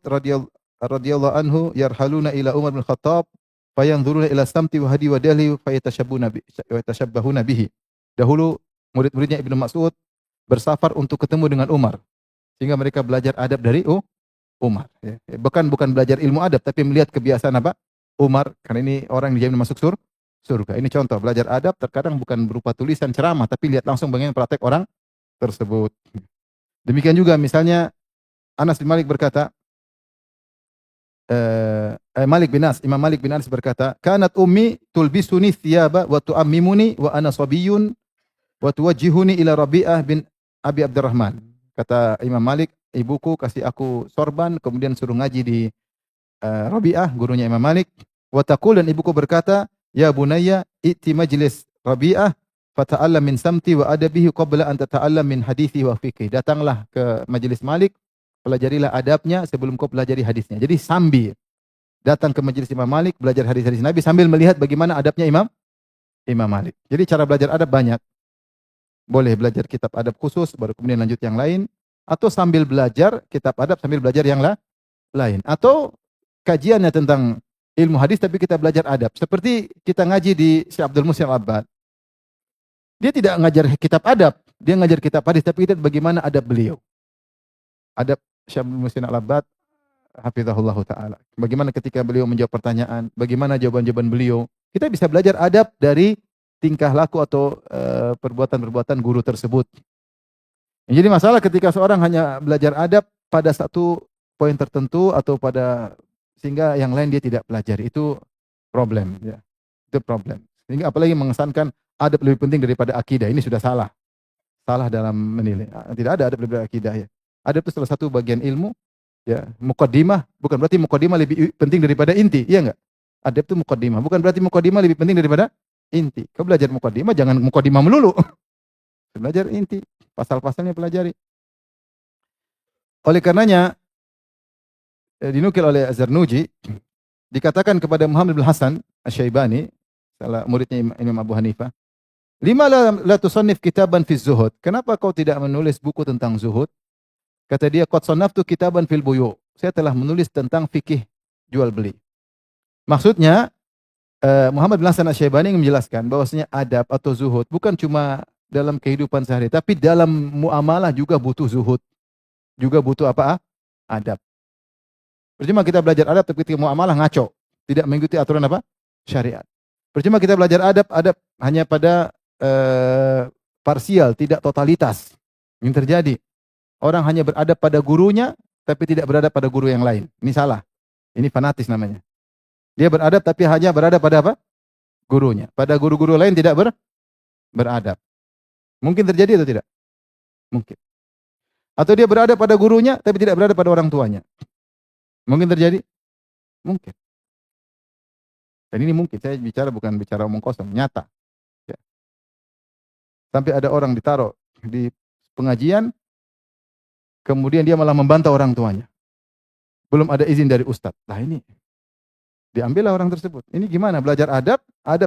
radhiyallahu anhu yarhaluna ila Umar bin Khattab fayanzuruna ila samti wa hadi wa dahli fayatashabbahuna bihi. Dahulu murid-muridnya Ibnu Mas'ud bersafar untuk ketemu dengan Umar sehingga mereka belajar adab dari Umar ya. Bukan belajar ilmu adab tapi melihat kebiasaan apa? Umar, karena ini orang yang dijamin masuk surga. Ini contoh belajar adab terkadang bukan berupa tulisan ceramah tapi lihat langsung bagaimana praktek orang tersebut. Demikian juga misalnya Anas bin Malik berkata, Imam Malik bin Anas berkata, "Kanat ummi tulbisuni thiyaba wa tu'ammimuni wa ana sabiyyun wa tuwajjihuni ila Rabi'ah bin Abi Abdurrahman." Kata Imam Malik, ibuku kasih aku sorban kemudian suruh ngaji di Rabi'ah, gurunya Imam Malik. Wa taqul, dan ibuku berkata, "Ya bunayya, i'ti majlis Rabi'ah fata'allam min samti wa adabihi qabla an tata'allam min hadithi wa fiqhi." Datanglah ke majelis Malik, pelajarilah adabnya sebelum kau pelajari hadisnya. Jadi sambil datang ke majelis Imam Malik, belajar hadis-hadis Nabi sambil melihat bagaimana adabnya Imam Malik. Jadi cara belajar adab banyak. Boleh belajar kitab adab khusus baru kemudian lanjut yang lain, atau sambil belajar kitab adab sambil belajar yang lain, atau kajiannya tentang ilmu hadis tapi kita belajar adab. Seperti kita ngaji di Syekh Abdul Muhsin Al-Abbad. Dia tidak ngajar kitab adab, dia ngajar kitab hadis, tapi kita bagaimana adab beliau. Adab Syekh Abdul Muhsin Al-Abbad, hafizahullah ta'ala. Bagaimana ketika beliau menjawab pertanyaan, bagaimana jawaban-jawaban beliau. Kita bisa belajar adab dari tingkah laku atau perbuatan-perbuatan guru tersebut. Jadi masalah ketika seorang hanya belajar adab pada satu poin tertentu atau pada sehingga yang lain dia tidak pelajari, itu problem ya. Itu problem. Sehingga apalagi mengesankan adab lebih penting daripada akidah, ini sudah salah. Salah dalam menilai. Tidak ada adab lebih dari akidah ya. Adab itu salah satu bagian ilmu ya. Muqaddimah bukan berarti muqaddimah lebih penting daripada inti, iya enggak? Adab itu muqaddimah, bukan berarti muqaddimah lebih penting daripada inti. Kau belajar muqaddimah jangan muqaddimah melulu. Belajar inti, pasal-pasalnya pelajari. Oleh karenanya dinukil oleh Az-Zarnuji dikatakan kepada Muhammad bin Hasan Asy-Syaibani, salah muridnya Imam Abu Hanifah, "Lima la tusannif kitaban fi zuhud?" Kenapa kau tidak menulis buku tentang zuhud? Kata dia, "Qad sannaftu kitaban fil buyu." Saya telah menulis tentang fikih jual beli. Maksudnya Muhammad bin Hasan Asy-Syaibani menjelaskan bahwasanya adab atau zuhud bukan cuma dalam kehidupan sehari, tapi dalam muamalah juga butuh zuhud. Juga butuh apa? Adab. Percuma kita belajar adab tapi ketika muamalah ngaco, tidak mengikuti aturan apa? Syariat. Percuma kita belajar adab hanya pada parsial, tidak totalitas. Yang terjadi, orang hanya beradab pada gurunya tapi tidak beradab pada guru yang lain. Ini salah. Ini fanatis namanya. Dia beradab tapi hanya beradab pada apa? Gurunya. Pada guru-guru lain tidak beradab. Mungkin terjadi atau tidak? Mungkin. Atau dia beradab pada gurunya tapi tidak beradab pada orang tuanya. Mungkin terjadi? Mungkin. Dan ini mungkin, saya bicara bukan bicara omong kosong, nyata. Ya. Sampai ada orang ditaruh di pengajian, kemudian dia malah membantah orang tuanya. Belum ada izin dari ustadz. Nah ini, diambillah orang tersebut. Ini gimana? Belajar adab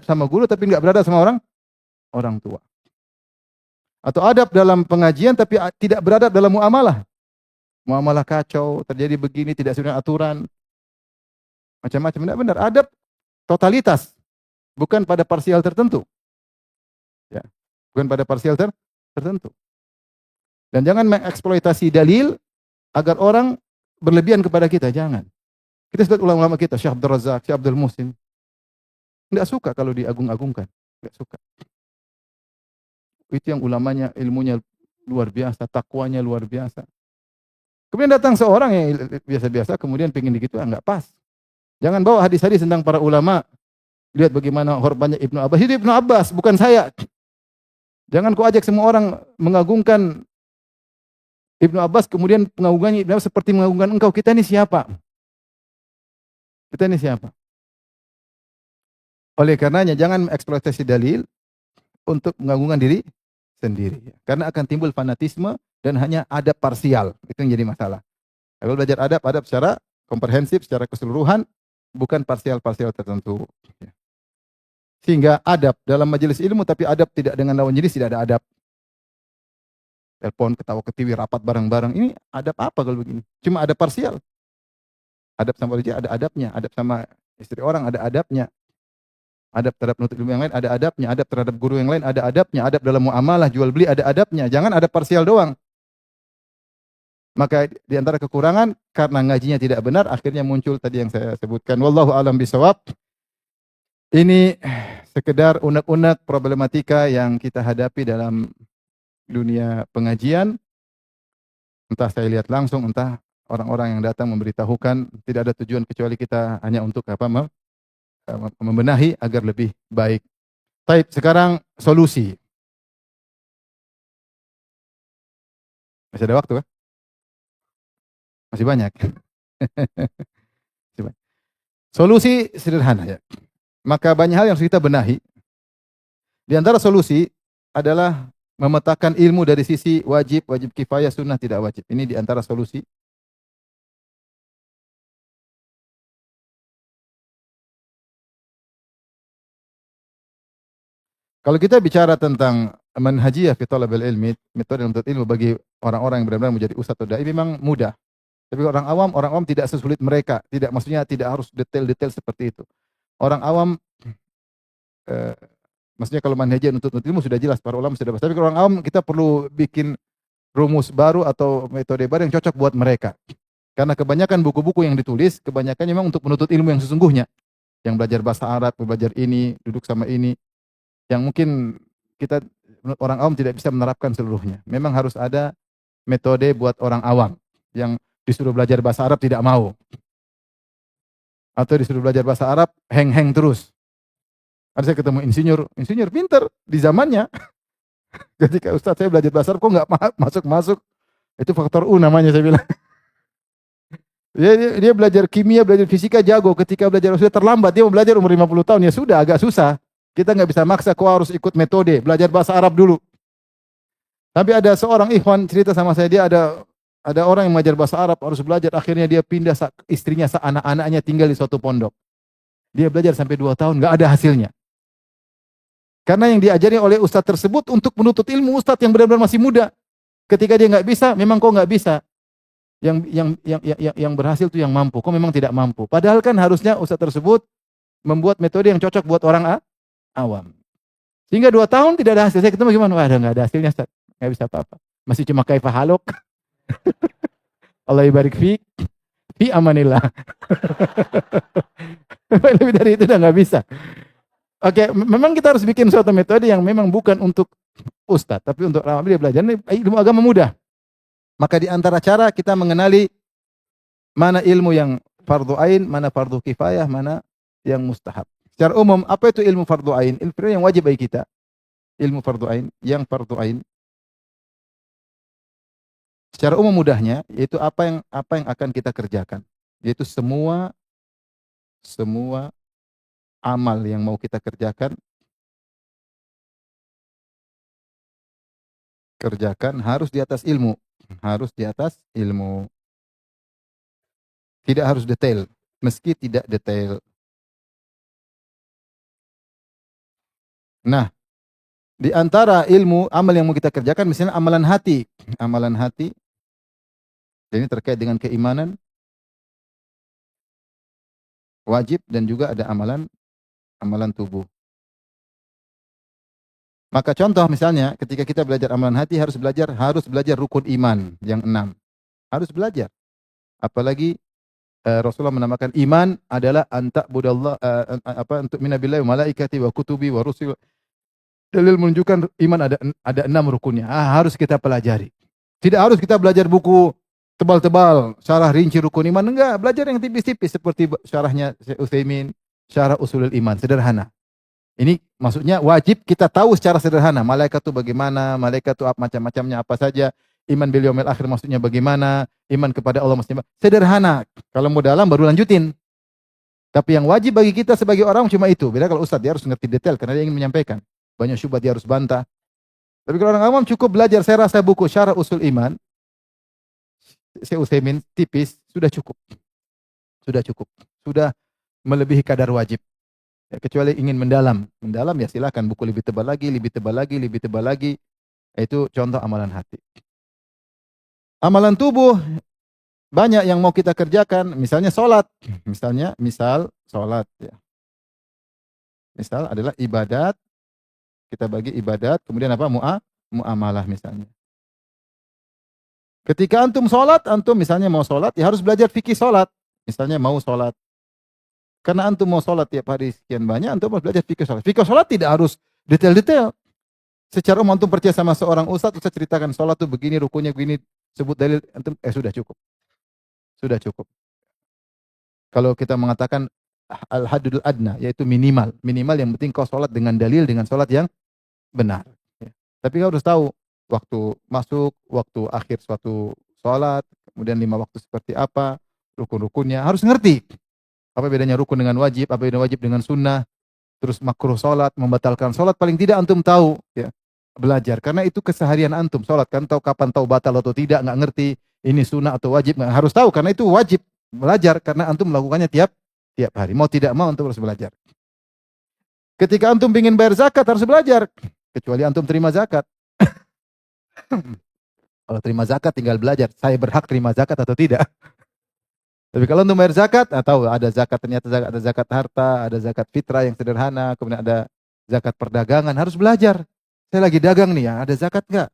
sama guru tapi nggak beradab sama orang tua. Atau adab dalam pengajian tapi tidak beradab dalam muamalah. Muamalah kacau, terjadi begini, tidak sesuai aturan. Macam-macam. Tidak benar. Adab totalitas. Bukan pada parsial tertentu. Ya. Bukan pada parsial tertentu. Dan jangan mengeksploitasi dalil agar orang berlebihan kepada kita. Jangan. Kita sudah ulama-ulama kita, Syekh Abdul Razak, Syekh Abdul Muhsin. Tidak suka kalau diagung-agungkan. Tidak suka. Itu yang ulamanya, ilmunya luar biasa, takwanya luar biasa. Kemudian datang seorang yang biasa-biasa, kemudian pengen gitu, enggak pas. Jangan bawa hadis-hadis tentang para ulama. Lihat bagaimana hormatnya Ibnu Abbas. Itu Ibnu Abbas, bukan saya. Jangan kau ajak semua orang mengagungkan Ibnu Abbas, kemudian pengagungannya Ibnu Abbas seperti mengagungkan engkau. Kita ini siapa? Kita ini siapa? Oleh karenanya jangan eksploitasi dalil untuk menggabungkan diri sendiri. Karena akan timbul fanatisme dan hanya adab parsial. Itu yang jadi masalah. Kalau belajar adab, adab secara komprehensif, secara keseluruhan, bukan parsial-parsial tertentu. Sehingga adab dalam majelis ilmu, tapi adab tidak dengan lawan jenis, tidak ada adab. Telepon, ketawa ketiwi, rapat bareng-bareng. Ini adab apa kalau begini? Cuma adab parsial. Adab sama kerja ada adabnya. Adab sama istri orang ada adabnya. Adab terhadap penuntut ilmu yang lain ada adabnya. Adab terhadap guru yang lain ada adabnya. Adab dalam muamalah, jual beli ada adabnya. Jangan adab parsial doang. Maka di antara kekurangan karena ngajinya tidak benar akhirnya muncul tadi yang saya sebutkan. Wallahu a'lam bishawab. Ini sekedar unek-unek problematika yang kita hadapi dalam dunia pengajian. Entah saya lihat langsung, entah orang-orang yang datang memberitahukan, tidak ada tujuan kecuali kita hanya untuk membenahi agar lebih baik. Baik, sekarang solusi. Masih ada waktu kan? Masih banyak. Solusi sederhana ya. Maka banyak hal yang harus kita benahi. Di antara solusi adalah memetakan ilmu dari sisi wajib, wajib kifayah, sunnah, tidak wajib. Ini di antara solusi. Kalau kita bicara tentang manhajiyah fi thalabil ilmi, metode menuntut ilmu bagi orang-orang yang benar-benar menjadi ustaz atau dai memang mudah. Tapi orang awam tidak sesulit mereka. Tidak, maksudnya tidak harus detail-detail seperti itu. Orang awam eh, maksudnya kalau manhajiyah menuntut ilmu sudah jelas, para ulama sudah bahas. Tapi kalau orang awam kita perlu bikin rumus baru atau metode baru yang cocok buat mereka. Karena kebanyakan buku-buku yang ditulis, kebanyakan memang untuk menuntut ilmu yang sesungguhnya. Yang belajar bahasa Arab, belajar ini, duduk sama ini. Yang mungkin kita orang awam tidak bisa menerapkan seluruhnya. Memang harus ada metode buat orang awam. Yang disuruh belajar bahasa Arab tidak mau. Atau disuruh belajar bahasa Arab, heng-heng terus. Ada saya ketemu insinyur pinter di zamannya. Ketika Ustaz saya belajar bahasa Arab, kok nggak masuk-masuk? Itu faktor U namanya saya bilang. Dia belajar kimia, belajar fisika jago. Ketika belajar sudah terlambat, dia mau belajar umur 50 tahun, ya sudah agak susah. Kita nggak bisa maksa, kau harus ikut metode, belajar bahasa Arab dulu. Tapi ada seorang ikhwan cerita sama saya, dia ada orang yang mengajar bahasa Arab, harus belajar, akhirnya dia pindah, istrinya, anak-anaknya tinggal di suatu pondok. Dia belajar sampai 2 tahun, nggak ada hasilnya. Karena yang diajari oleh ustadz tersebut untuk menuntut ilmu ustadz yang benar-benar masih muda. Ketika dia nggak bisa, memang kau nggak bisa. Yang berhasil itu yang mampu, kau memang tidak mampu. Padahal kan harusnya ustadz tersebut membuat metode yang cocok buat orang awam. Sehingga 2 tahun tidak ada hasil. Saya ketemu gimana? Wah, nggak ada hasilnya, Ustaz. Nggak bisa apa-apa. Masih cuma kaifa haluk. Allah ibarik fi amanillah. Lebih dari itu udah nggak bisa. Oke, memang kita harus bikin suatu metode yang memang bukan untuk ustadz, tapi untuk orang dia belajar ilmu agama mudah. Maka di antara cara kita mengenali mana ilmu yang fardu ain, mana fardu kifayah, mana yang mustahab. Secara umum, apa itu ilmu fardu ain? Ilmu yang wajib bagi kita. Ilmu fardu ain, yang fardu ain. Secara umum mudahnya, yaitu apa yang akan kita kerjakan. Yaitu semua amal yang mau kita kerjakan harus di atas ilmu. Harus di atas ilmu. Tidak harus detail. Meski tidak detail. Nah, di antara ilmu amal yang mau kita kerjakan misalnya amalan hati. Amalan hati. Ini terkait dengan keimanan. Wajib dan juga ada amalan tubuh. Maka contoh misalnya ketika kita belajar amalan hati harus belajar rukun iman yang 6. Harus belajar. Apalagi Rasulullah menamakan iman adalah anta'budallah untuk minabillahi wa malaikati wa kutubi wa rusul. Dalil menunjukkan iman ada 6 rukunnya. Harus kita pelajari. Tidak harus kita belajar buku tebal-tebal, syarah rinci rukun iman. Enggak, belajar yang tipis-tipis seperti syarahnya Syekh Utsaimin, syarah usulul iman, sederhana. Ini maksudnya wajib kita tahu secara sederhana. Malaikat itu bagaimana, malaikat itu macam-macamnya apa saja, iman bil yaumil akhir maksudnya bagaimana, iman kepada Allah maksudnya sederhana. Kalau mau dalam baru lanjutin. Tapi yang wajib bagi kita sebagai orang cuma itu. Beda kalau ustadz, dia harus ngerti detail karena dia ingin menyampaikan. Banyak syubhat dia harus bantah. Tapi kalau orang awam cukup belajar, saya rasa buku Syarah Usul Iman, Syekh Utsaimin tipis, sudah cukup. Sudah cukup. Sudah melebihi kadar wajib. Ya, kecuali ingin mendalam. Mendalam ya silakan buku lebih tebal lagi, lebih tebal lagi, lebih tebal lagi. Itu contoh amalan hati. Amalan tubuh banyak yang mau kita kerjakan, misalnya sholat. Misal sholat ya. Misal adalah ibadat, kita bagi ibadat, kemudian apa? Muamalah misalnya. Ketika antum sholat, antum misalnya mau sholat, ya harus belajar fikih sholat. Misalnya mau sholat. Karena antum mau sholat tiap hari sekian banyak, antum harus belajar fikih sholat. Fikih sholat tidak harus detail-detail. Secara umum antum percaya sama seorang ustadz ceritakan sholat tuh begini, rukunya begini, sebut dalil, antum, sudah cukup. Sudah cukup. Kalau kita mengatakan al-hadudul adna, yaitu minimal. Minimal yang penting kau sholat dengan dalil, dengan sholat yang benar. Ya. Tapi kau harus tahu waktu masuk, waktu akhir suatu sholat, kemudian 5 waktu seperti apa, rukun-rukunnya, harus ngerti. Apa bedanya rukun dengan wajib, apa bedanya wajib dengan sunnah, terus makruh sholat, membatalkan sholat, paling tidak antum tahu. Ya. Belajar, karena itu keseharian antum, sholat kan tahu kapan tahu batal atau tidak, nggak ngerti ini sunnah atau wajib, nggak harus tahu, karena itu wajib. Belajar, karena antum melakukannya tiap hari. Mau tidak mau antum harus belajar. Ketika antum ingin bayar zakat, harus belajar. Kecuali antum terima zakat. Kalau terima zakat tinggal belajar, saya berhak terima zakat atau tidak. Tapi kalau antum bayar zakat, tahu ada zakat, ternyata ada zakat harta, ada zakat fitrah yang sederhana, kemudian ada zakat perdagangan, harus belajar. Saya lagi dagang nih ya, ada zakat nggak?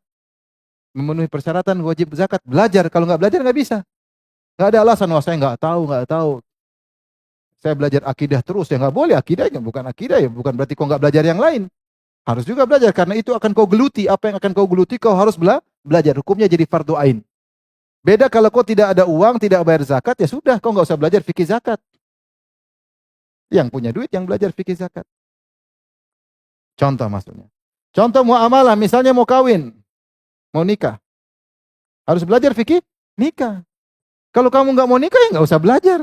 Memenuhi persyaratan wajib zakat, belajar. Kalau nggak belajar nggak bisa. Nggak ada alasan, wah saya nggak tahu. Saya belajar akidah terus, ya nggak boleh. Akidahnya bukan akidah ya, bukan berarti kau nggak belajar yang lain. Harus juga belajar, karena itu akan kau geluti. Apa yang akan kau geluti, kau harus belajar. Hukumnya jadi fardu ain. Beda kalau kau tidak ada uang, tidak bayar zakat, ya sudah, kau nggak usah belajar fikih zakat. Yang punya duit yang belajar fikih zakat. Contoh maksudnya. Contoh muamalah, misalnya mau kawin, mau nikah. Harus belajar fikih nikah. Kalau kamu nggak mau nikah, ya nggak usah belajar.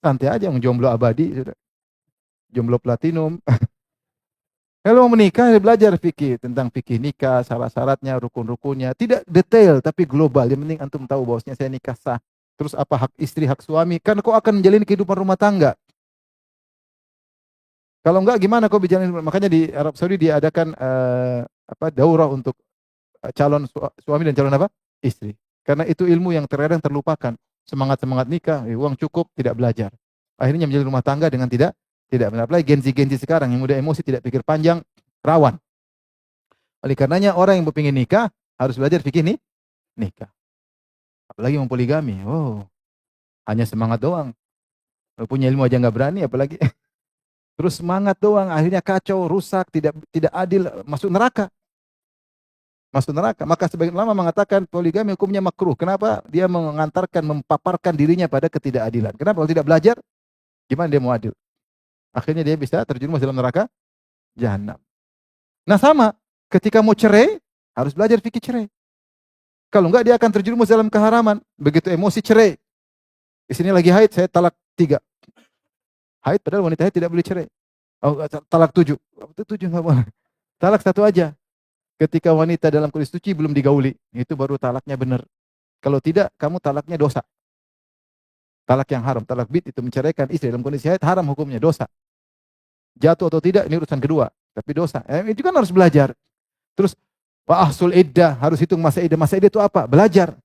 Santai aja, jomblo abadi sudah. Jomblo platinum. Kalau mau menikah, belajar fikih tentang fikih nikah, syarat-syaratnya, rukun-rukunnya. Tidak detail, tapi global. Yang penting antum tahu bahwasanya saya nikah sah. Terus apa hak istri, hak suami. Kan kau akan menjalin kehidupan rumah tangga. Kalau enggak, gimana kau berjalan? Makanya di Arab Saudi diadakan daurah untuk calon suami dan calon apa? Istri. Karena itu ilmu yang terkadang terlupakan. Semangat-semangat nikah, uang cukup, tidak belajar. Akhirnya menjalin rumah tangga dengan tidak benar. Apalagi genzi-genzi sekarang yang mudah emosi, tidak pikir panjang, rawan. Oleh karenanya orang yang berpingin nikah harus belajar fikih nikah. Apalagi mau poligami. Oh, hanya semangat doang. Kalau punya ilmu aja nggak berani, apalagi terus semangat doang, akhirnya kacau, rusak, tidak adil, masuk neraka. Masuk neraka. Maka sebagian ulama mengatakan poligami hukumnya makruh. Kenapa? Dia mengantarkan, mempaparkan dirinya pada ketidakadilan. Kenapa? Kalau tidak belajar, gimana dia mau adil? Akhirnya dia bisa terjerumus dalam neraka jahanam. Nah sama, ketika mau cerai, harus belajar fikih cerai. Kalau enggak, dia akan terjerumus dalam keharaman. Begitu emosi cerai. Di sini lagi haid, saya talak 3. Haid, padahal wanita haid tidak boleh cerai. Oh, talak 7. 7 enggak boleh. Talak 1 aja. Ketika wanita dalam kondisi suci belum digauli, itu baru talaknya benar. Kalau tidak, kamu talaknya dosa. Talak yang haram, talak bid itu menceraikan istri dalam kondisi haid, haram hukumnya, dosa. Jatuh atau tidak, ini urusan kedua, tapi dosa. Itu kan harus belajar. Terus, wa ahsul iddah, harus hitung masa iddah. Masa iddah itu apa? Belajar.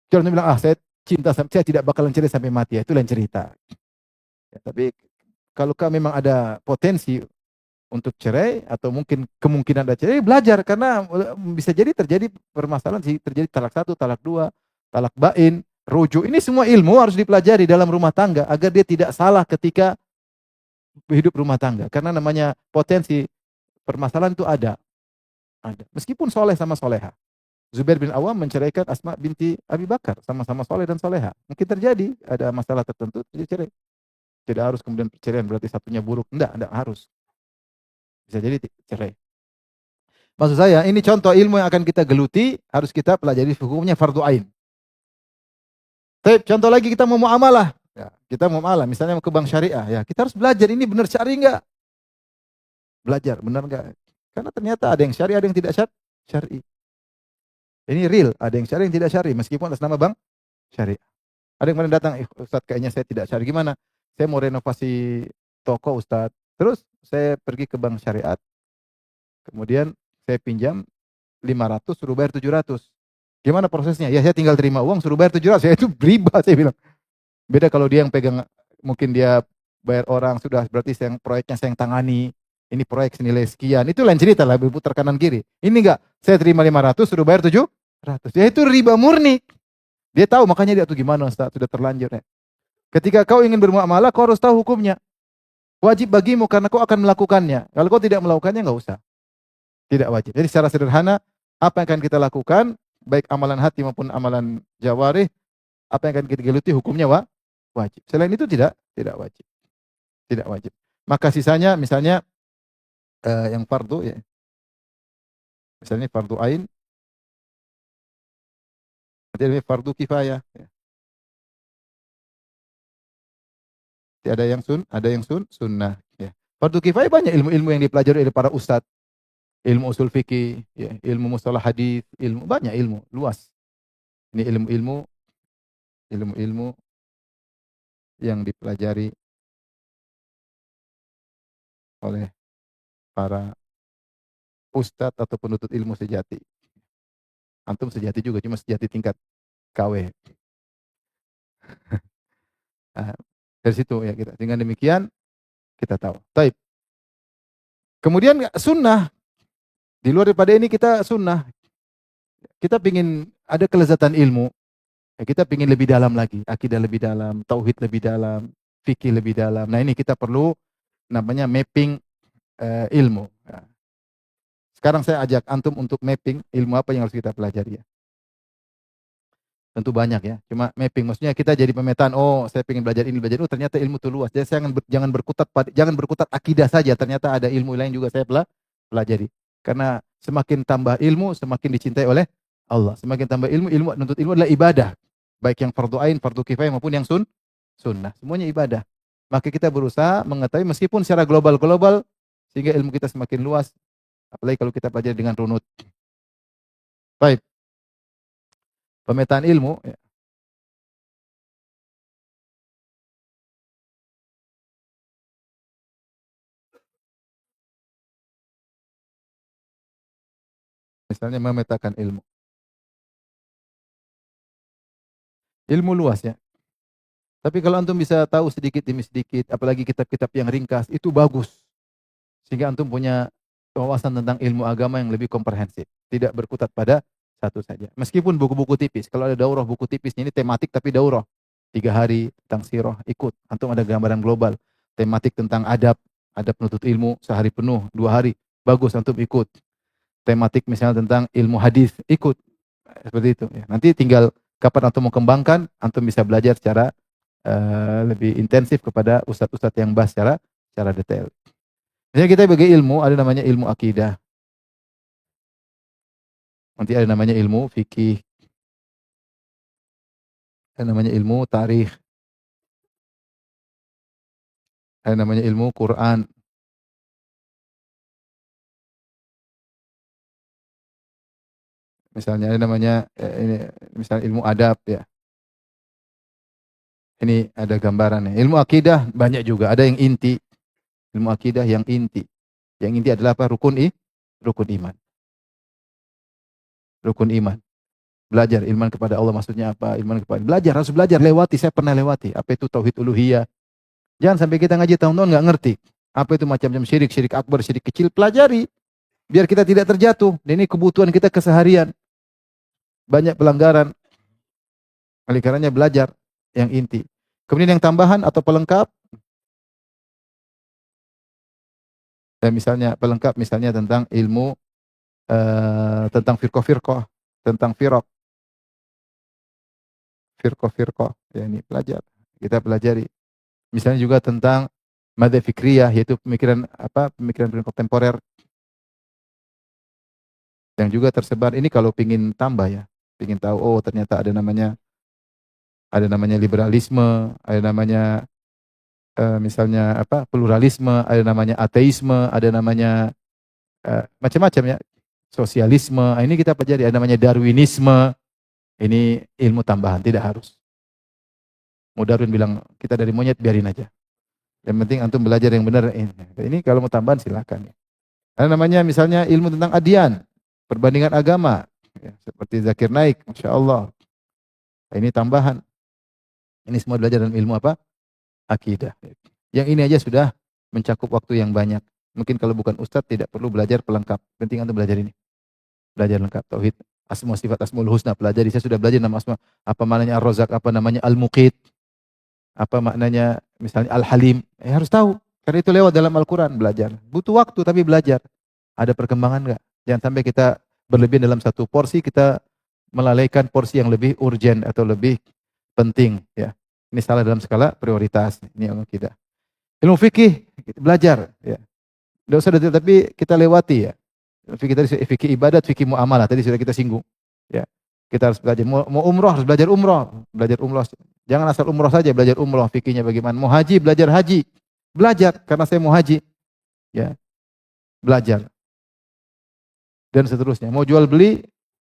Jangan bilang, saya cinta, saya tidak bakalan cerai sampai mati. Itu lain cerita. Ya, tapi kalau kamu memang ada potensi untuk cerai atau mungkin kemungkinan ada cerai, belajar, karena bisa jadi terjadi permasalahan sih, terjadi talak 1, talak 2, talak bain, rujuk. Ini semua ilmu harus dipelajari dalam rumah tangga agar dia tidak salah ketika hidup rumah tangga. Karena namanya potensi permasalahan itu ada. Meskipun soleh sama soleha. Zubair bin Awam menceraikan Asma binti Abi Bakar, sama-sama soleh dan soleha. Mungkin terjadi ada masalah tertentu, jadi cerai. Tidak harus kemudian perceraian berarti satunya buruk. Enggak harus. Bisa jadi cerai. Maksud saya, ini contoh ilmu yang akan kita geluti, harus kita pelajari hukumnya fardu ain. Contoh lagi, kita mau muamalah. Ya, kita mau malah, misalnya mau ke bank syariah, ya kita harus belajar ini benar syari enggak? Belajar benar enggak? Karena ternyata ada yang syari, ada yang tidak syari. Ini real, ada yang syari, yang tidak syari, meskipun atas nama bank syariah. Ada yang kemarin datang, Ustaz kayaknya saya tidak syari. Gimana? Saya mau renovasi toko Ustaz. Terus saya pergi ke bank syariat, kemudian saya pinjam 500, suruh bayar 700. Gimana prosesnya? Ya saya tinggal terima uang, suruh bayar 700. Saya itu riba, saya bilang. Beda kalau dia yang pegang, mungkin dia bayar orang, sudah berarti saya, proyeknya saya yang tangani. Ini proyek senilai sekian. Itu lain cerita lah, berputar kanan kiri. Ini enggak, saya terima 500, suruh bayar 700. Ya itu riba murni. Dia tahu, makanya dia tuh gimana Ustaz, sudah terlanjur ya. Ketika kau ingin bermuamalah, kau harus tahu hukumnya. Wajib bagimu karena kau akan melakukannya. Kalau kau tidak melakukannya, enggak usah. Tidak wajib. Jadi secara sederhana, apa yang akan kita lakukan, baik amalan hati maupun amalan jawarih, apa yang akan kita geluti hukumnya wajib. Selain itu tidak wajib. Tidak wajib. Maka sisanya misalnya yang fardu ya. Misalnya fardu ain, jadi fardu kifayah ya. Jadi ada yang ada yang sunnah ya. Fardu kifayah banyak ilmu-ilmu yang dipelajari oleh para ustadz, ilmu usul fikih, ya, ilmu mustalah hadis, ilmu banyak ilmu luas. Ini ilmu-ilmu yang dipelajari oleh para ustadz atau penuntut ilmu sejati. Antum sejati juga, cuma sejati tingkat KW. Nah, dari situ ya kita. Dengan demikian kita tahu. Taib. Kemudian sunnah. Di luar daripada ini kita sunnah. Kita ingin ada kelezatan ilmu. Ya, kita ingin lebih dalam lagi. Akidah lebih dalam, tauhid lebih dalam, fikih lebih dalam. Nah ini kita perlu namanya mapping ilmu. Ya. Sekarang saya ajak antum untuk mapping ilmu apa yang harus kita pelajari ya. Tentu banyak ya. Cuma mapping, maksudnya kita jadi pemetaan. Oh, saya ingin belajar ini, belajar itu. Ternyata ilmu itu luas. Jadi jangan berkutat akidah saja. Ternyata ada ilmu lain juga saya pelajari. Karena semakin tambah ilmu, semakin dicintai oleh Allah. Semakin tambah ilmu, nuntut ilmu adalah ibadah. Baik yang fardu ain, fardu kifayah maupun yang sunnah. Semuanya ibadah. Maka kita berusaha mengetahui meskipun secara global sehingga ilmu kita semakin luas. Apalagi kalau kita pelajari dengan runut. Baik, pemetaan ilmu ya. Misalnya memetakan ilmu. Ilmu luas ya. Tapi kalau antum bisa tahu sedikit demi sedikit, apalagi kitab-kitab yang ringkas, itu bagus. Sehingga antum punya wawasan tentang ilmu agama yang lebih komprehensif. Tidak berkutat pada satu saja. Meskipun buku-buku tipis, kalau ada daurah buku tipisnya ini tematik tapi daurah. 3 hari tentang sirah, ikut. Antum ada gambaran global. Tematik tentang adab menuntut ilmu sehari penuh, 2 hari. Bagus, antum ikut. Tematik misalnya tentang ilmu hadis, ikut. Seperti itu. Ya. Nanti tinggal kapan antum mau kembangkan, antum bisa belajar secara lebih intensif kepada ustadz-ustadz yang bahas secara detail. Misalnya kita bagi ilmu, ada namanya ilmu akidah. Nanti ada namanya ilmu fikih. Ada namanya ilmu tarikh. Ada namanya ilmu Quran. Misalnya ada namanya ini, misalnya ilmu adab ya. Ini ada gambarannya. Ilmu akidah banyak juga. Ada yang inti. Ilmu akidah yang inti. Yang inti adalah apa? Rukun iman. Rukun iman. Belajar iman kepada Allah maksudnya apa? Iman kepada belajar, harus belajar, lewati. Saya pernah lewati. Apa itu tauhid uluhiyah? Jangan sampai kita ngaji tahun-tahun nggak ngerti. Apa itu macam-macam syirik, syirik akbar, syirik kecil, pelajari. Biar kita tidak terjatuh. Dan ini kebutuhan kita keseharian. Banyak pelanggaran. Oleh karenanya belajar yang inti. Kemudian yang tambahan atau pelengkap, misalnya pelengkap misalnya tentang ilmu tentang firqah-firqah, tentang firqah, ya ini pelajar. Kita pelajari. Misalnya juga tentang madzhab fikriyah, yaitu pemikiran pemikiran kontemporer yang juga tersebar. Ini kalau pingin tambah ya, pingin tahu, oh ternyata ada namanya ada namanya liberalisme, ada namanya misalnya apa pluralisme, ada namanya ateisme, ada namanya macam-macam ya, sosialisme. Nah, ini kita pelajari, ada namanya Darwinisme. Ini ilmu tambahan, tidak harus. Mau Darwin bilang kita dari monyet biarin aja. Yang penting antum belajar yang benar. Ini kalau mau tambahan silakan. Ada namanya misalnya ilmu tentang adian, perbandingan agama, ya, seperti Zakir Naik, masya Allah. Ini tambahan. Ini semua belajar dalam ilmu apa? Akidah. Yang ini aja sudah mencakup waktu yang banyak. Mungkin kalau bukan ustadz tidak perlu belajar pelengkap. Penting antum belajar ini. Belajar lengkap tauhid, asma sifat asmaul husna, pelajari. Saya sudah belajar nama asma, apa maknanya Ar-Razzaq, apa namanya Al-Muqit, apa maknanya misalnya Al-Halim. Harus tahu. Karena itu lewat dalam Al-Qur'an belajar. Butuh waktu tapi belajar. Ada perkembangan enggak? Jangan sampai kita berlebihan dalam satu porsi, kita melalaikan porsi yang lebih urgent atau lebih penting, ya. Ini salah dalam skala prioritas. Ini ilmu kita. Ilmu fikih belajar, ya. Tidak usah detail, tapi kita lewati, ya. Fikih tadi fikih ibadat, fikih muamalah tadi sudah kita singgung. Ya. Kita harus belajar. Mau umroh harus belajar umroh, belajar umroh. Jangan asal umroh saja, belajar umroh, fikihnya bagaimana. Mau haji, belajar haji. Belajar karena saya mau haji. Ya. Belajar. Dan seterusnya. Mau jual beli,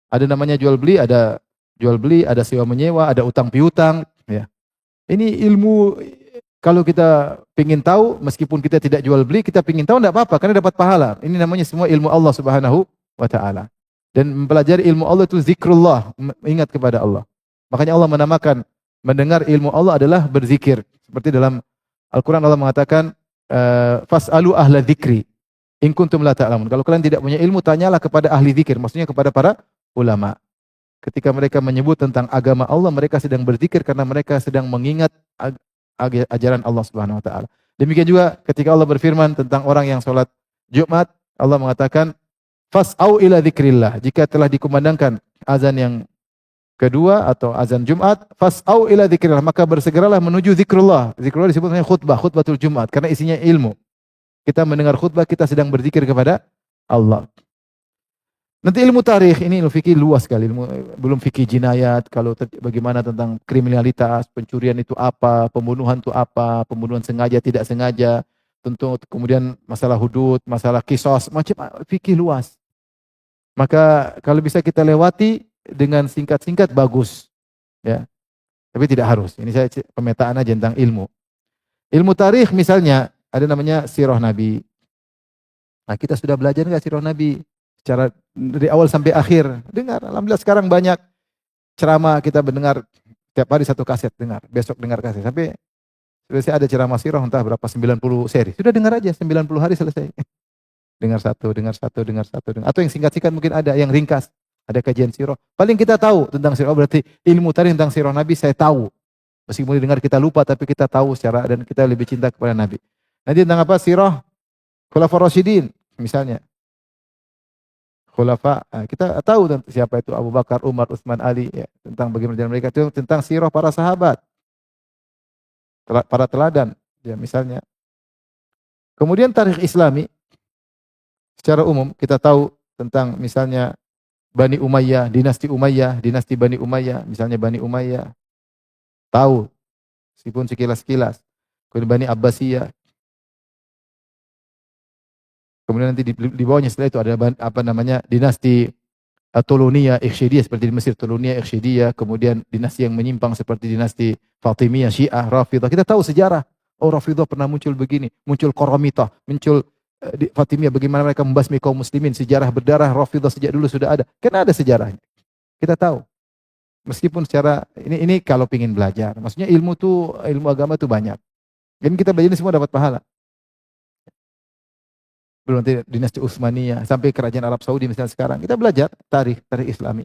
ada namanya jual beli, ada jual beli, ada sewa menyewa, ada utang piutang, ya. Ini ilmu kalau kita ingin tahu, meskipun kita tidak jual beli, kita ingin tahu tidak apa-apa, karena dapat pahala. Ini namanya semua ilmu Allah Subhanahu wa Ta'ala. Dan mempelajari ilmu Allah itu zikrullah, ingat kepada Allah. Makanya Allah menamakan mendengar ilmu Allah adalah berzikir. Seperti dalam Al-Quran Allah mengatakan, fas'alu ahla dzikri in kuntum la ta'lamun. Kalau kalian tidak punya ilmu, tanyalah kepada ahli zikir, maksudnya kepada para ulama. Ketika mereka menyebut tentang agama Allah, mereka sedang berzikir karena mereka sedang mengingat ajaran Allah Subhanahu wa taala. Demikian juga ketika Allah berfirman tentang orang yang salat Jumat, Allah mengatakan fas'au ila dzikrillah. Jika telah dikumandangkan azan yang kedua atau azan Jumat, fas'au ila dzikrillah, maka bersegeralah menuju zikrullah. Zikrullah disebut dengan khutbah, khutbatul Jumat karena isinya ilmu. Kita mendengar khutbah, kita sedang berzikir kepada Allah. Nanti ilmu tarikh, ini ilmu fikih luas sekali, belum fikih jinayat, kalau bagaimana tentang kriminalitas, pencurian itu apa, pembunuhan itu apa, pembunuhan sengaja tidak sengaja, tentu kemudian masalah hudud, masalah kisos, macam fikih luas. Maka kalau bisa kita lewati dengan singkat-singkat bagus, ya. Tapi tidak harus. Ini saya pemetaan aja tentang ilmu. Ilmu tarikh misalnya ada namanya sirah Nabi. Nah, kita sudah belajar enggak sirah Nabi? Secara dari awal sampai akhir. Dengar, alhamdulillah sekarang banyak ceramah kita mendengar tiap hari satu kaset dengar, besok dengar kaset. Sampai selesai ada ceramah sirah entah berapa 90 seri. Sudah dengar aja 90 hari selesai. Dengar satu, dengar satu, dengar satu, dengar. Atau yang singkat-singkat mungkin ada yang ringkas. Ada kajian sirah. Paling kita tahu tentang sirah, berarti ilmu tadi tentang sirah Nabi saya tahu. Meskipun dengar kita lupa tapi kita tahu secara dan kita lebih cinta kepada Nabi. Nanti tentang apa? Sirah Khulafaur Rasyidin misalnya. Khulafa, kita tahu siapa itu Abu Bakar, Umar, Utsman, Ali, ya, tentang bagaimana mereka itu, tentang sirah para sahabat, para teladan, ya misalnya. Kemudian tarikh Islami, secara umum kita tahu tentang misalnya Bani Umayyah, dinasti Bani Umayyah, misalnya Bani Umayyah, tahu, meskipun sekilas-sekilas. Kemudian Bani Abbasiyah. Kemudian nanti di bawahnya setelah itu ada apa namanya dinasti Tuluniyah, Ikhsyidiyah seperti di Mesir, Tuluniyah, Ikhsyidiyah, kemudian dinasti yang menyimpang seperti dinasti Fatimiyah, Syiah, Rafidah. Kita tahu sejarah. Oh, Rafidah pernah muncul begini, muncul Qaramitah, muncul di Fatimiyah, bagaimana mereka membasmi kaum muslimin, sejarah berdarah Rafidah sejak dulu sudah ada. Karena ada sejarahnya. Kita tahu. Meskipun secara ini kalau ingin belajar, maksudnya ilmu agama itu banyak. Dan kita belajar ini semua dapat pahala. Belum nanti dinasti Utsmaniyah sampai kerajaan Arab Saudi misalnya sekarang. Kita belajar tarikh Islami.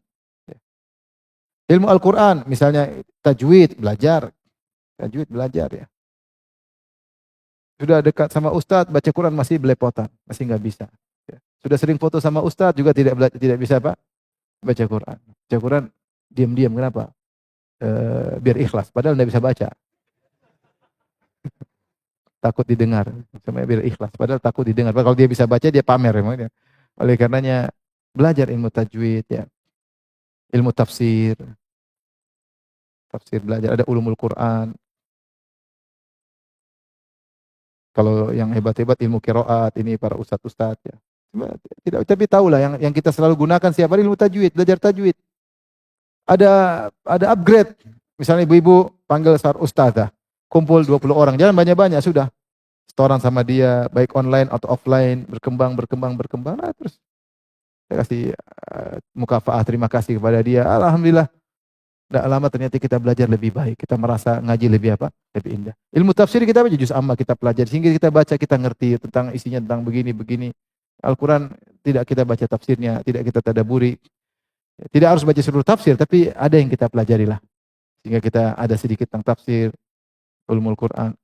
Ilmu Al-Qur'an misalnya tajwid belajar. Tajwid belajar ya. Sudah dekat sama ustadz baca Quran masih belepotan, masih enggak bisa. Ya. Sudah sering foto sama ustadz juga tidak bisa apa? Baca Quran. Baca Quran diam-diam kenapa? Biar ikhlas padahal enggak bisa baca. Takut didengar, sama biar ikhlas. Padahal takut didengar. Padahal kalau dia bisa baca dia pamer emang. Oleh karenanya belajar ilmu tajwid ya, ilmu tafsir. tafsir belajar, ada ulumul Quran. Kalau yang hebat-hebat ilmu qiraat, ini para ustaz-ustaz ya. Tidak, tapi tahulah yang kita selalu gunakan siapa ilmu tajwid, belajar tajwid. Ada upgrade. Misalnya ibu-ibu panggil seorang ustazah, kumpul 20 orang, jangan banyak-banyak, sudah. Setoran sama dia, baik online atau offline, berkembang. Nah, terus saya kasih mukafaah, terima kasih kepada dia. Alhamdulillah, tidak lama ternyata kita belajar lebih baik. Kita merasa ngaji lebih apa? Lebih indah. Ilmu tafsir kita baca juz amma, kita pelajari. Sehingga kita baca, kita ngerti tentang isinya, tentang begini. Al-Quran tidak kita baca tafsirnya, tidak kita tadaburi. Tidak harus baca seluruh tafsir, tapi ada yang kita pelajari lah. Sehingga kita ada sedikit tentang tafsir, ulumul Quran.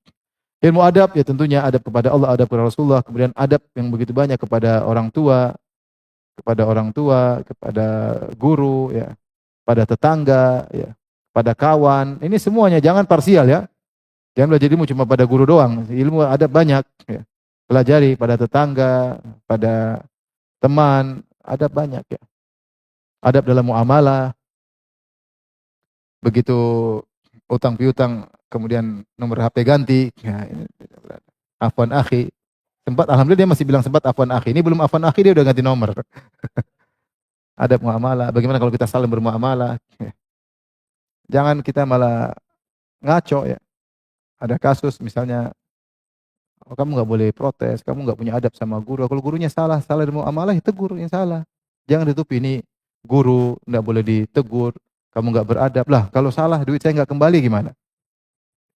Ilmu adab ya tentunya adab kepada Allah, adab kepada Rasulullah, kemudian adab yang begitu banyak kepada orang tua, kepada guru ya, pada tetangga ya, pada kawan. Ini semuanya jangan parsial ya. Jangan belajar ilmu cuma pada guru doang. Ilmu adab banyak ya. Pelajari pada tetangga, pada teman, adab banyak ya. Adab dalam muamalah. Begitu utang piutang kemudian nomor HP ganti. Ya, ini afwan akhi. Alhamdulillah dia masih bilang sempat afwan akhi. Ini belum afwan akhi dia udah ganti nomor. Adab muamalah. Bagaimana kalau kita saling bermuamalah? Ya. Jangan kita malah ngaco ya. Ada kasus misalnya, oh, kamu nggak boleh protes, kamu nggak punya adab sama guru. Kalau gurunya salah bermuamalah, ya tegur yang salah. Jangan ditutupi ini guru nggak boleh ditegur, kamu nggak beradab lah. Kalau salah duit saya nggak kembali gimana?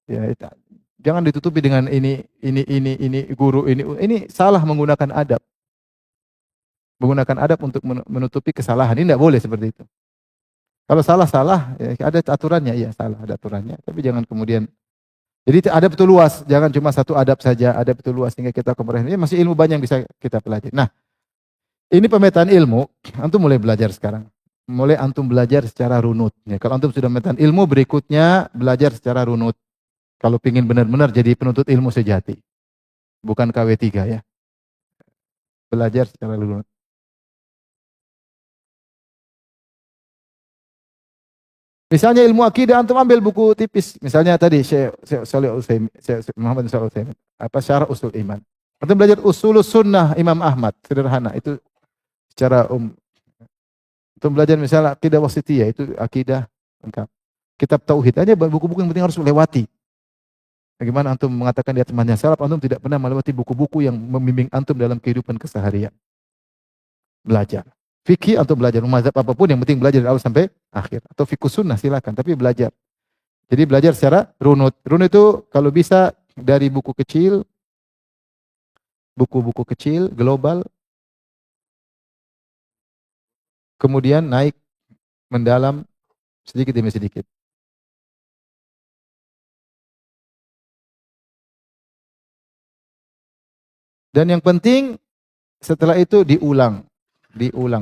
Ya, jangan ditutupi dengan ini guru ini salah menggunakan adab. Menggunakan adab untuk menutupi kesalahan. Ini tidak boleh seperti itu. Kalau salah ya, ada aturannya, iya salah ada aturannya. Tapi jangan kemudian. Jadi adab itu luas, jangan cuma satu adab saja. Adab itu luas sehingga kita komprehensif. Masih ilmu banyak yang bisa kita pelajari. Nah, ini pemetaan ilmu. Antum mulai belajar sekarang. Mulai antum belajar secara runut. Ya, kalau antum sudah memetaan ilmu, berikutnya belajar secara runut. Kalau ingin benar-benar jadi penuntut ilmu sejati. Bukan KW3 ya. Belajar secara runut. Misalnya ilmu akidah antum ambil buku tipis. Misalnya tadi Syekh Shalih Al-Utsaimin, Syekh Muhammad Shalih Al-Utsaimin, apa Syarah Usul Iman. Antum belajar Usulus Sunnah Imam Ahmad, sederhana itu secara Antum belajar misalnya akidah wasitiyah, itu akidah lengkap. Kitab tauhid aja buku-buku yang penting harus lewati. Bagaimana antum mengatakan dia temannya salaf, antum tidak pernah melewati buku-buku yang membimbing antum dalam kehidupan keseharian. Belajar. Fikih atau belajar mazhab apapun yang penting belajar dari awal sampai akhir. Atau fikih sunnah silakan, tapi belajar. Jadi belajar secara runut. Runut itu kalau bisa dari buku kecil, buku-buku kecil, global, kemudian naik mendalam sedikit demi sedikit. Dan yang penting setelah itu diulang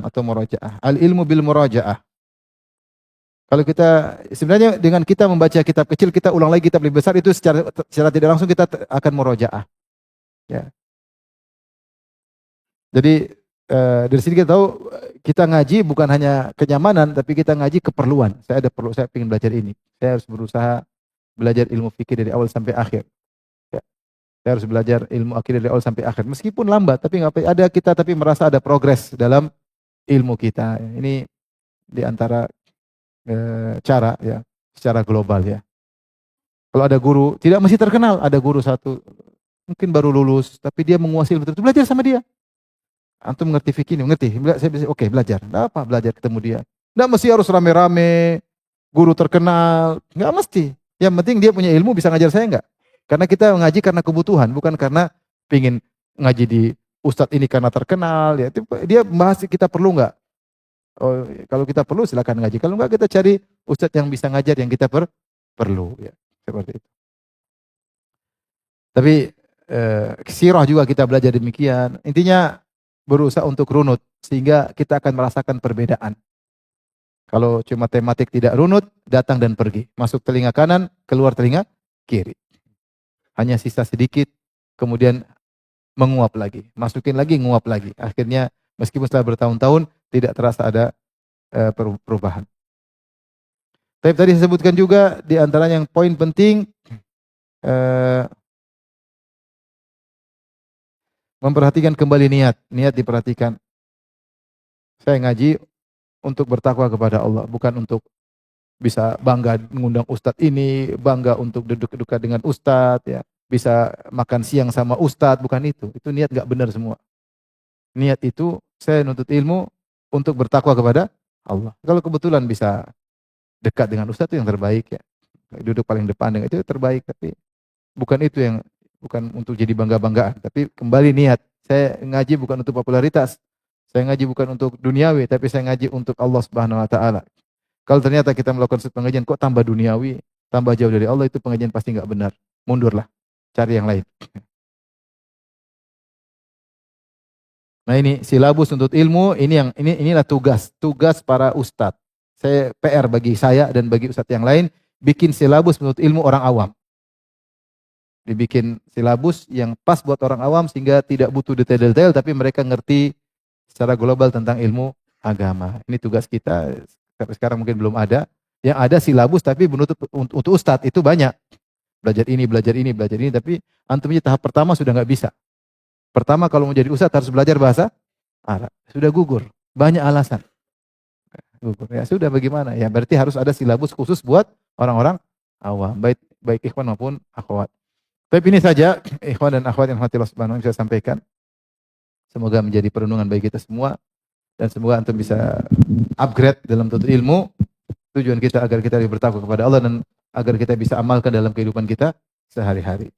atau murajaah. Al ilmu bil murajaah. Kalau kita sebenarnya dengan kita membaca kitab kecil, kita ulang lagi kitab lebih besar, itu secara tidak langsung kita akan murajaah. Ya. Jadi dari sini kita tahu kita ngaji bukan hanya kenyamanan, tapi kita ngaji keperluan. Saya ingin belajar ini. Saya harus berusaha belajar ilmu fikih dari awal sampai akhir. Ya. Saya harus belajar ilmu akidah dari awal sampai akhir. Meskipun lambat, tapi kita merasa ada progres dalam ilmu kita. Ini di antara cara ya, secara global ya. Kalau ada guru, tidak mesti terkenal, ada guru satu mungkin baru lulus, tapi dia menguasai ilmu tertentu, belajar sama dia. Antum mengerti fikih ini, mengerti? Saya bisa, oke, belajar. Enggak apa, belajar ketemu dia. Enggak mesti harus rame-rame, guru terkenal, enggak mesti. Yang penting dia punya ilmu, bisa ngajar saya enggak? Karena kita ngaji karena kebutuhan, bukan karena pingin ngaji di ustadz ini karena terkenal. Ya, dia bahas kita perlu enggak? Oh, kalau kita perlu silakan ngaji. Kalau enggak kita cari ustadz yang bisa ngajar yang kita perlu. Ya, seperti itu. Tapi sirah juga kita belajar demikian. Intinya berusaha untuk runut sehingga kita akan merasakan perbedaan. Kalau cuma tematik tidak runut, datang dan pergi. Masuk telinga kanan, keluar telinga kiri. Hanya sisa sedikit, kemudian menguap lagi. Masukin lagi, nguap lagi. Akhirnya meskipun setelah bertahun-tahun, tidak terasa ada perubahan. Tapi tadi saya sebutkan juga di antara yang poin penting eh, memperhatikan kembali niat. Niat diperhatikan. Saya ngaji untuk bertakwa kepada Allah, bukan untuk bisa bangga mengundang ustadz ini, bangga untuk duduk dekat dengan ustadz, ya, bisa makan siang sama ustadz, bukan itu. Itu niat nggak benar semua. Niat itu saya nuntut ilmu untuk bertakwa kepada Allah. Kalau kebetulan bisa dekat dengan ustadz itu yang terbaik ya. Duduk paling depan dengan itu terbaik, tapi bukan itu yang bukan untuk jadi bangga-banggaan, tapi kembali niat. Saya ngaji bukan untuk popularitas. Saya ngaji bukan untuk duniawi, tapi saya ngaji untuk Allah Subhanahu wa taala. Kalau ternyata kita melakukan satu pengajian kok tambah duniawi, tambah jauh dari Allah, itu pengajian pasti nggak benar. Mundurlah, cari yang lain. Nah ini silabus untuk ilmu, inilah tugas para ustadz. Saya PR bagi saya dan bagi ustadz yang lain, bikin silabus untuk ilmu orang awam. Dibikin silabus yang pas buat orang awam sehingga tidak butuh detail-detail, tapi mereka ngerti secara global tentang ilmu agama. Ini tugas kita. Sampai sekarang mungkin belum ada. Yang ada silabus tapi menutup untuk ustadz itu banyak. Belajar ini, belajar ini, belajar ini. Tapi antumnya tahap pertama sudah nggak bisa. Pertama kalau mau jadi ustadz harus belajar bahasa Arab. Sudah gugur. Banyak alasan. Gugur. Ya sudah bagaimana? Ya berarti harus ada silabus khusus buat orang-orang awam. Baik ikhwan maupun akhwat. Tapi ini saja ikhwan dan akhwat yang Allah Subhanahu wa taala bisa sampaikan. Semoga menjadi perenungan bagi kita semua dan semoga antum bisa upgrade dalam tuntut ilmu. Tujuan kita agar kita bertakwa kepada Allah dan agar kita bisa amalkan dalam kehidupan kita sehari-hari.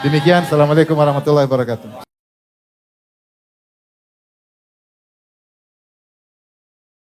Demikian, assalamualaikum warahmatullahi wabarakatuh.